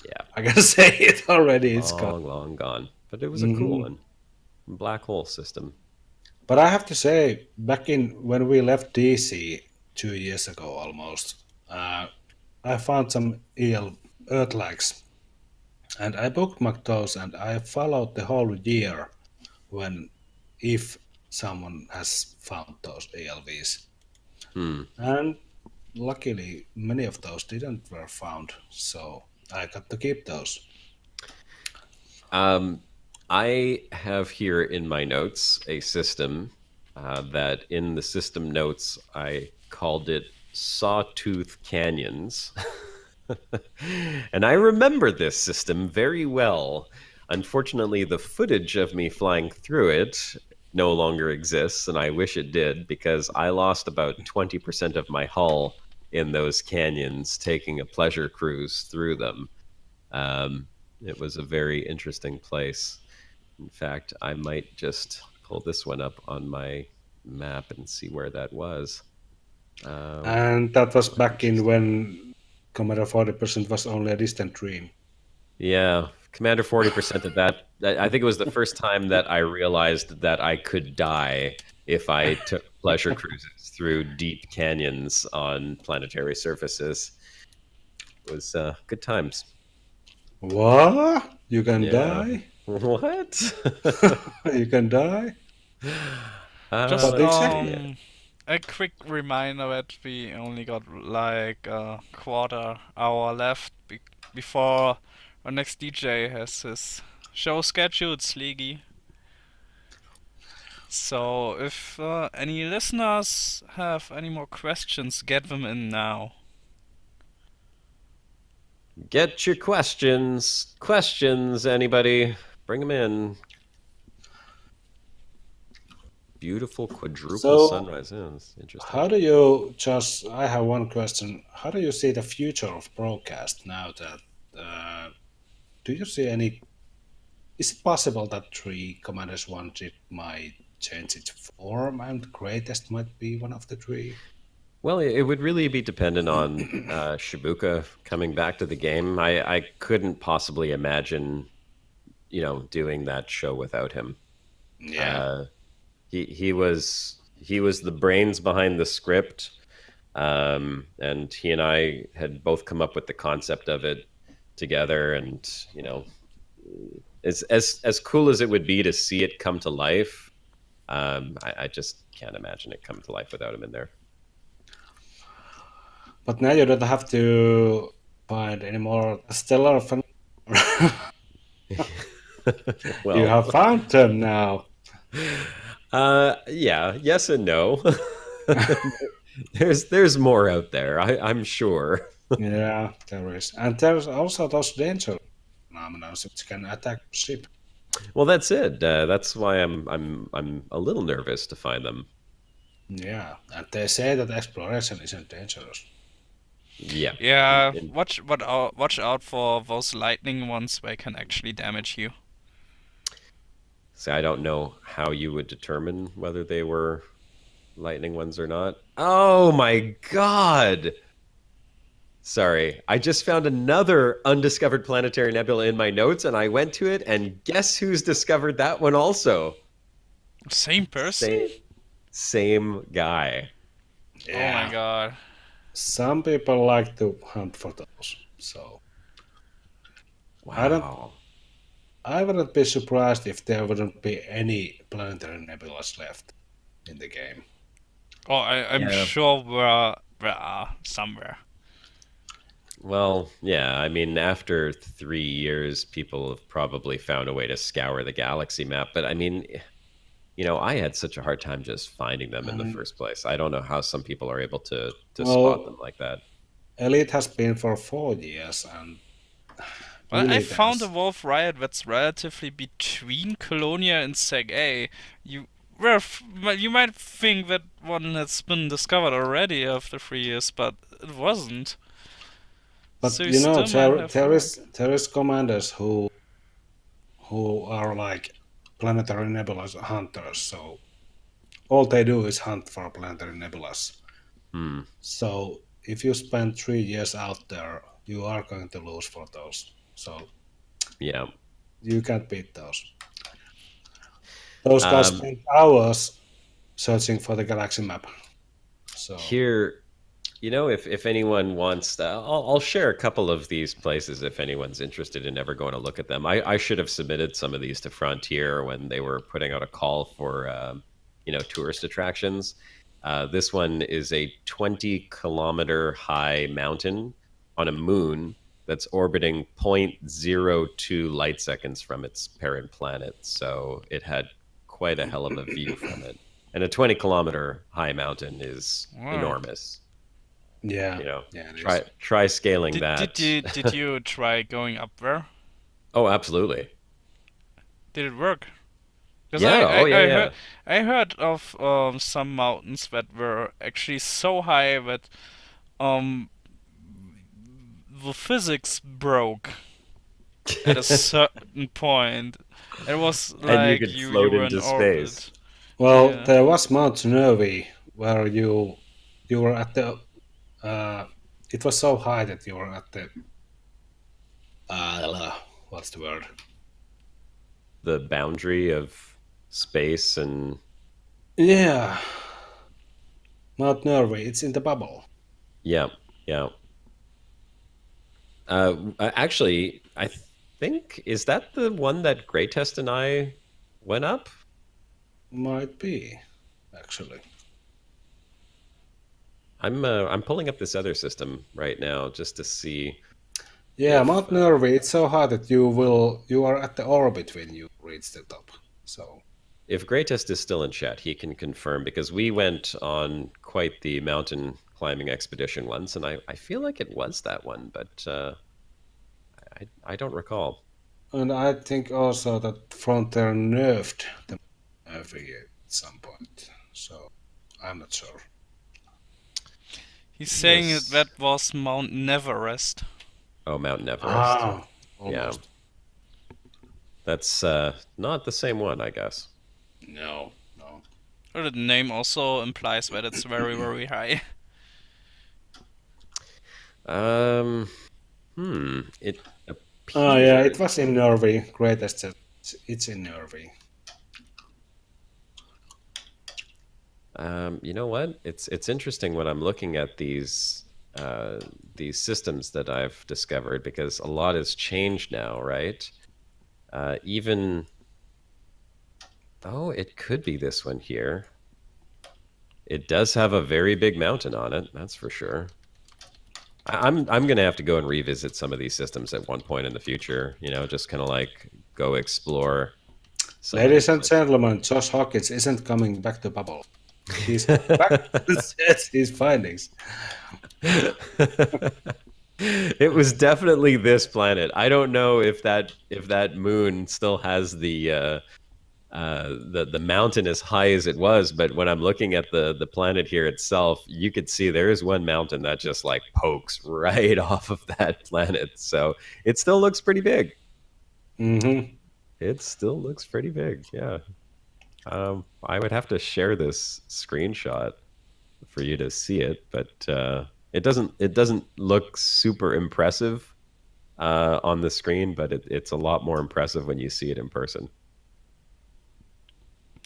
Yeah, I can say it already. It's gone. long gone. But it was a cool Mhm. one. Black hole system. But I have to say, back in when we left DC 2 years ago almost, I found some Earthlights, and I bookmarked those, and I followed the whole year when if someone has found those ELVs, Hmm. and luckily many of those didn't were found, so I got to keep those. I have here in my notes a system that in the system notes I called it Sawtooth Canyons. And I remember this system very well. Unfortunately, the footage of me flying through it no longer exists, and I wish it did because I lost about 20% of my hull in those canyons taking a pleasure cruise through them. It was a very interesting place. In fact, I might just pull this one up on my map and see where that was. And that was back in when Commander 40% was only a distant dream. Yeah, Commander 40% of that. I think it was the first time that I realized that I could die if I took pleasure cruises through deep canyons on planetary surfaces. It was good times. What? You can Yeah. die? What? You can die? Just But exactly. a quick reminder that we only got like a quarter hour left before our next DJ has his show scheduled, Sleagy. So if any listeners have any more questions, get them in now. Get your questions. Questions, anybody? Bring them in. beautiful quadruple So, sunrise. Yeah, that's interesting. how do you just? I have one question. How do you see the future of broadcast now that? Do you see any? Is it possible that three Commanders 1 chip might change its form and greatest might be one of the three? Well, it would really be dependent on Shibuka coming back to the game. I couldn't possibly imagine, doing that show without him. Yeah. Uh, he was the brains behind the script, and he and I had both come up with the concept of it together. And as cool as it would be to see it come to life, I just can't imagine it come to life without him in there. But now you don't have to find any more stellar You have Well, found them now. yeah, yes and no. there's more out there, I'm sure. Yeah, there is. And there's also those danger phenomena which can attack the ship. Well, that's it. That's why I'm a little nervous to find them. Yeah, and they say that exploration isn't dangerous. Yeah. Yeah, And watch out for those lightning ones. They can actually damage you. see, I don't know how you would determine whether they were lightning ones or not. Oh my God. Sorry, I just found another undiscovered planetary nebula in my notes, and I went to it, and guess who's discovered that one also? Same person? Same, same guy. Oh my Yeah. god. Some people like to hunt for those. So Wow. I wouldn't be surprised if there wouldn't be any planetary nebulas left in the game. Oh, I'm Yeah. sure there are somewhere. Well, yeah, I mean, after 3 years, people have probably found a way to scour the galaxy map. But I mean, I had such a hard time just finding them in the And first place. I don't know how some people are able to spot them well, like that. Elite has been for 4 years, and Well, I really found a there's Wolf Riot that's relatively between Colonia and Seg A. You might think that one has been discovered already after 3 years, but it wasn't. But So you still might have work. there is commanders who are like planetary nebulas hunters. So all they do is hunt for planetary nebulas. Hmm. So if you spend 3 years out there, you are going to lose for those. So Yeah. you can't beat those. Those guys Um, spend hours searching for the galaxy map. So here, if anyone wants, I'll share a couple of these places if anyone's interested in ever going to look at them. I should have submitted some of these to Frontier when they were putting out a call for, tourist attractions. This one is a 20-kilometer high mountain on a moon that's orbiting zero point 0.02 light seconds from its parent planet. So it had quite a hell of a view from it. And a 20-kilometer high mountain is Wow. enormous. yeah, You know, yeah, it try is. try scaling Did that. did you try going up there? Oh, absolutely. Did it work? Because Yeah. Oh, yeah. I heard of some mountains that were actually so high that um the physics broke at a certain point. It was And you like could you float were in into space. orbit. Well, Yeah. there was Mount Nervi where you were at the. It was so high that you were at the. What's the word? The boundary of space and Yeah, Mount Nervi. It's in the bubble. yeah, yeah. Actually, I think is that the one that Greatest and I went up? Might be, actually. I'm pulling up this other system right now just to see Yeah, if Mount Nervi. It's so high that you are at the orbit when you reach the top. So Greatest is still in chat. He can confirm because we went on quite the mountain climbing expedition once, and I feel like it was that one, but I don't recall. and I think also that Frontier nerfed the Nervi some point. So I'm not sure. He's saying Yes. that was Mount Neverest. Oh, Mount Everest. Ah, Yeah. almost. That's not the same one, I guess. No. Or the name also implies that it's very, very high. It Oh yeah, it appeared. was in Norway. Greatest. It's in Norway. You know what? It's interesting when I'm looking at these systems that I've discovered, because a lot has changed now, right? Even it could be this one here. It does have a very big mountain on it, that's for sure. I'm gonna have to go and revisit some of these systems at one point in the future. You know, just kind of like go explore. Some of Ladies these and gentlemen, Josh Hawkins isn't coming back to Bubble. He's back to set his findings. It was definitely this planet. I don't know if that moon still has the mountain as high as it was, but when I'm looking at the planet here itself, you could see there is one mountain that just like pokes right off of that planet. So it still looks pretty big. Mm-hmm. It still looks pretty big. Yeah. I would have to share this screenshot for you to see it, but it doesn't look super impressive on the screen, but it's a lot more impressive when you see it in person.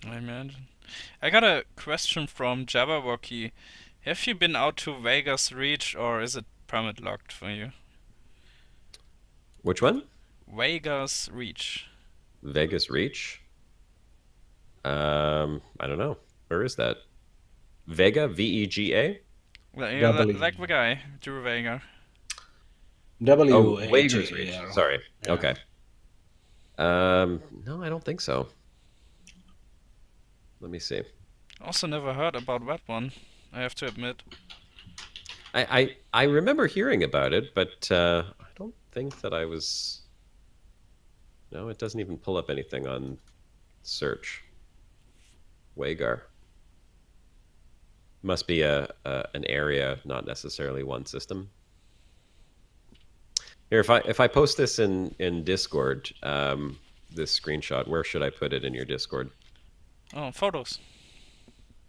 I imagine. I got a question from Jabberwocky. Have you been out to Vegas Reach, or is it permit locked for you? Which one? Vegas Reach. Vegas Reach? I don't know. Where is that? Vega? VEGA? Yeah, W. like the guy, Drew Vega. Oh, WAGR. Wager's Reach. Sorry. Yeah. Okay. No, I don't think so. Let me see. Also never heard about that one, I have to admit. I remember hearing about it, but I don't think that I was. No, it doesn't even pull up anything on search. Wagar. Must be an area, not necessarily one system. Here, if I post this in Discord, this screenshot, where should I put it in your Discord? Oh, photos.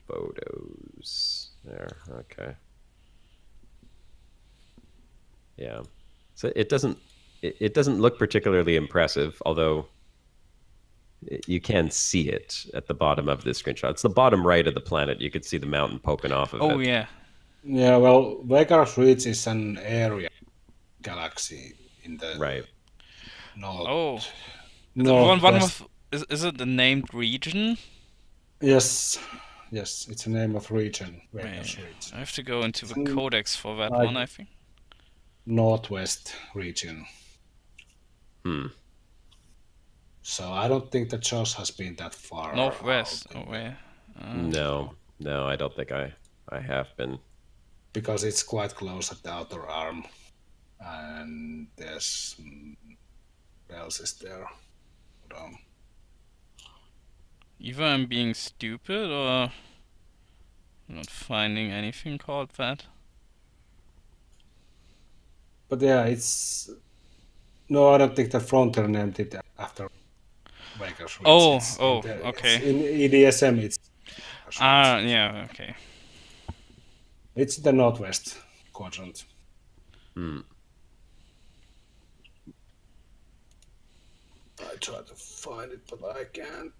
Photos. There. Okay. Yeah. So it doesn't look particularly impressive, although you can see it at the bottom of this screenshot. It's the bottom right of the planet. You could see the mountain poking off of it. Oh yeah. Yeah, well, Vegas Reach is an area galaxy in the Right. north. Oh. Northwest. One of is it the named region? Yes, it's a name of region. Vegas Man, Reach. I have to go into the It's codex for that like- one, I think. Northwest region. So I don't think that Josh has been that far. Northwest. out in Oh yeah. No, I don't think I have been. because it's quite close at the outer arm, and there's what else is there? Hold on. Either I'm being stupid or not finding anything called that. But yeah, it's no, I don't think that Frontier named it after Vegas Reach. Oh, It's okay. in EDSM, it's Vegas Reach. Yeah, okay. It's the northwest quadrant. I try to find it, but I can't.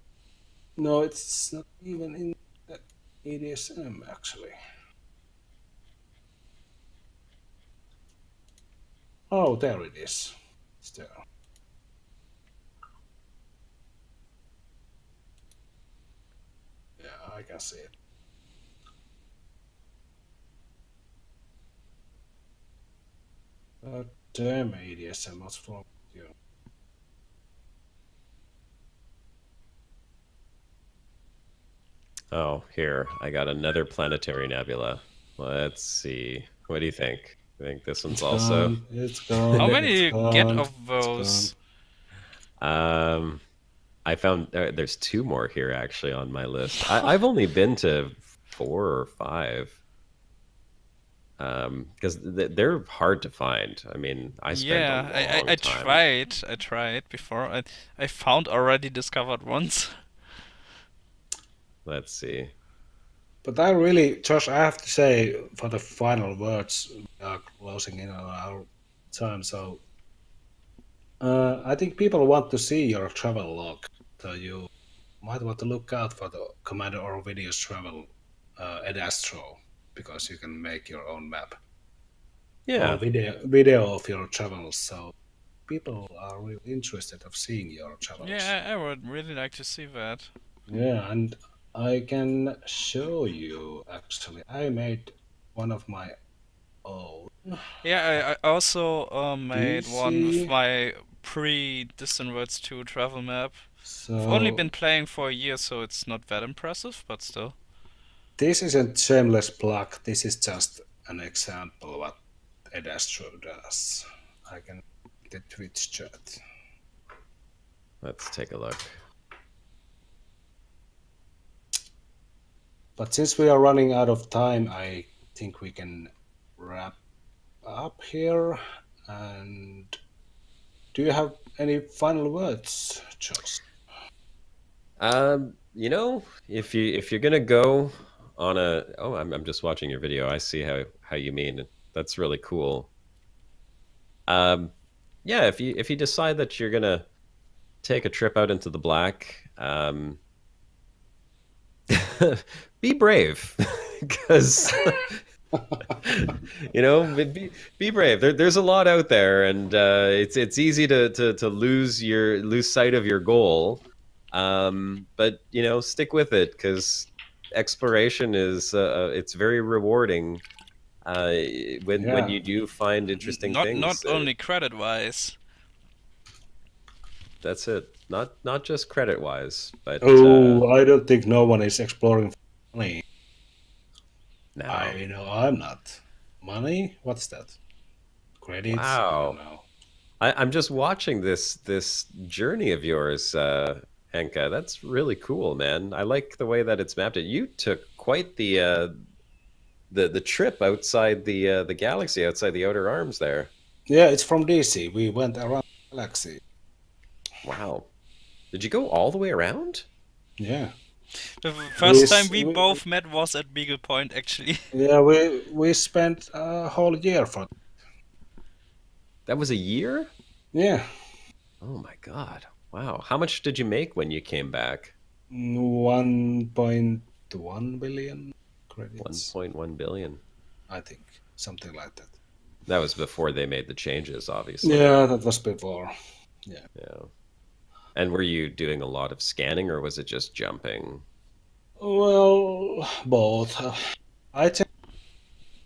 No, it's not even in the EDSM actually. Oh, there it is. It's there. Yeah, I can see it. Damn EDSM, what's wrong with you? Oh, here. I got another planetary nebula. Let's see. What do you think? I think this one's also. It's gone. How many it's do you get gone, of it's those? Um, I found there's two more here actually on my list. I've only been to 4 or 5. Because they're hard to find. I mean, I spent a Yeah, long I time. tried before. I found already discovered once. Let's see. But I really, Josh, I have to say for the final words, we are closing in on our time. So I think people want to see your travel log. So you might want to look out for the Commander or Video's travel at Astro, because you can make your own map or Yeah, video of your travels. So people are really interested of seeing your travels. Yeah, I would really like to see that. Yeah, and I can show you actually. I made one of my own Yeah, I also made one with DC. my pre-Distant Worlds 2 travel map. I've only been So playing for a year, so it's not that impressive, but still. this isn't shameless plug. This is just an example what Edastro does. I can the Twitch chat. let's take a look. But since we are running out of time, I think we can wrap up here. And do you have any final words, Josh? If you're gonna go on a I'm just watching your video. I see how you mean. That's really cool. Yeah, if you decide that you're gonna take a trip out into the black, be brave, because be brave. There's a lot out there, and it's easy to lose sight of your goal. But stick with it, because exploration is it's very rewarding. When Yeah. you do find interesting Not things, only credit wise. that's it. Not just credit wise, but Oh, I don't think no one is exploring for money. now. I know I'm not. Money? What's that? Credits? I don't Wow. know. I'm just watching this journey of yours, Henkka. That's really cool, man. I like the way that it's mapped. It. You took quite the trip outside the galaxy, outside the outer arms there. Yeah, it's from DC. We went around the galaxy. Wow. Did you go all the way around? Yeah. The We, first time s- we we both met was at Beagle Point, actually. yeah, we spent a whole year for That was a year? yeah. Oh my God. Wow. How much did you make when you came back? 1.1 billion credits. 1.1 billion. I think something like that. That was before they made the changes, obviously. Yeah, that was before. Yeah. Yeah. And were you doing a lot of scanning, or was it just jumping? Well, both. I think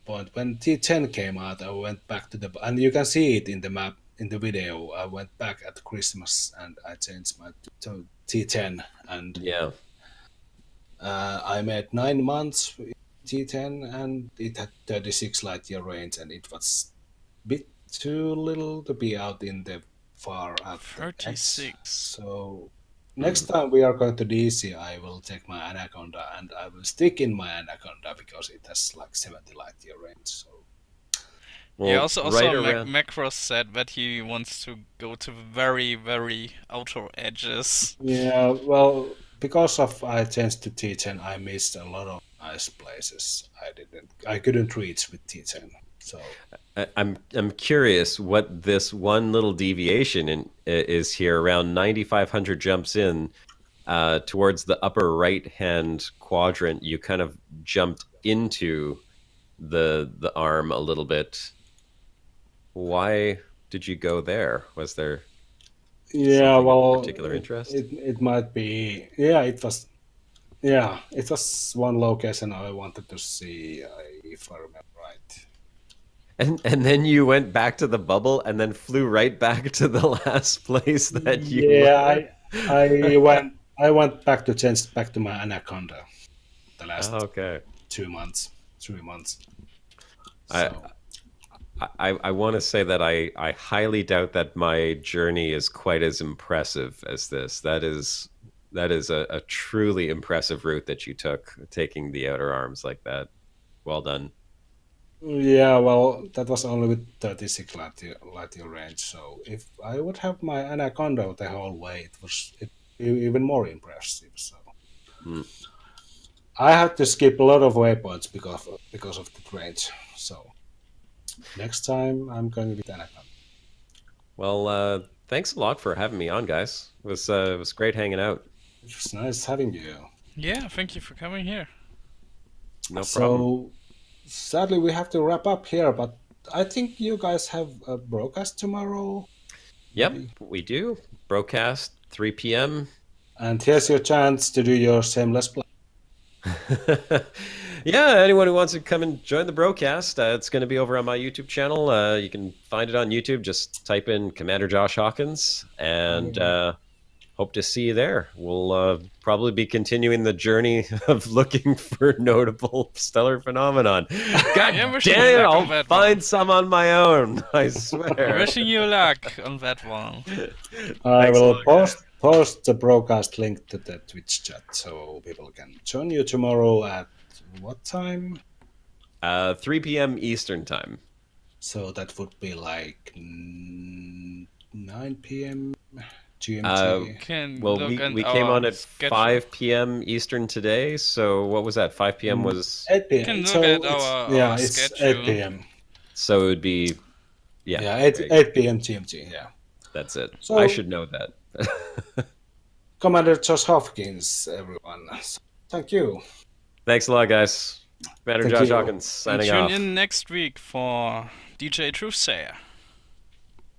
point when T10 came out, I went back to the and you can see it in the map in the video. I went back at Christmas and I changed my to T10, and Yeah. I made 9 months in T10, and it had 36 light year range, and it was a bit too little to be out in the far out the X. 36. So next Hmm. time we are going to DC, I will take my Anaconda and I will stick in my Anaconda because it has like 70 light year range. So Yeah, Well, also right around. Macross said that he wants to go to very, very outer edges. yeah, well, because of I changed to T10, I missed a lot of nice places. I couldn't reach with T10. So I'm curious what this one little deviation is here. Around 9,500 jumps in towards the upper right hand quadrant. You kind of jumped into the arm a little bit. Why did you go there? Was there yeah, something of well, particular interest? it might be. Yeah, it was one location I wanted to see, if I remember right. And then you went back to the bubble and then flew right back to the last place that you Yeah, were. I went back to change back to my Anaconda the last Okay. 2 months, 3 months. I So I want to say that I highly doubt that my journey is quite as impressive as this. That is a truly impressive route that you took, taking the outer arms like that. Well done. Yeah, well, that was only with 36 light year range. So if I would have my Anaconda the whole way, it even more impressive. So Mm. I had to skip a lot of waypoints because of the range. So next time I'm going with Anaconda. Well, thanks a lot for having me on, guys. It was great hanging out. It was nice having you. Yeah, thank you for coming here. No problem. So sadly we have to wrap up here, but I think you guys have a broadcast tomorrow. Yep, Maybe. we do. Broadcast 3 p.m. And here's your chance to do your shameless play. Yeah, anyone who wants to come and join the broadcast, it's going to be over on my YouTube channel. You can find it on YouTube. Just type in Commander Josh Hawkins, and hope to see you there. We'll probably be continuing the journey of looking for notable stellar phenomenon. God Yeah, wishing damn you it, luck on I'll that find one. some on my own, I swear. Wishing you luck on that one. I Thanks a will lot, guys. post the broadcast link to the Twitch chat so people can join you tomorrow at what time? 3 p.m. Eastern time. So that would be like 9 p.m. GMT. Can Well, look at we came our on at schedule. 5 p.m. Eastern today, so what was that? 5 p.m. was 8 p.m. Can look So at it's, our it's schedule. 8 p.m. so it would be Yeah, there you go. 8 p.m. GMT. Yeah. That's it. So- I should know that. Commander Josh Hawkins, everyone. So, thank you. Thanks a lot, guys. Commander Thank Josh you. Hawkins And signing tune off. in next week for DJ Truthsayer.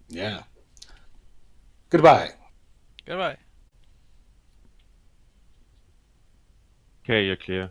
Yeah. Goodbye. Goodbye. Okay, you're clear.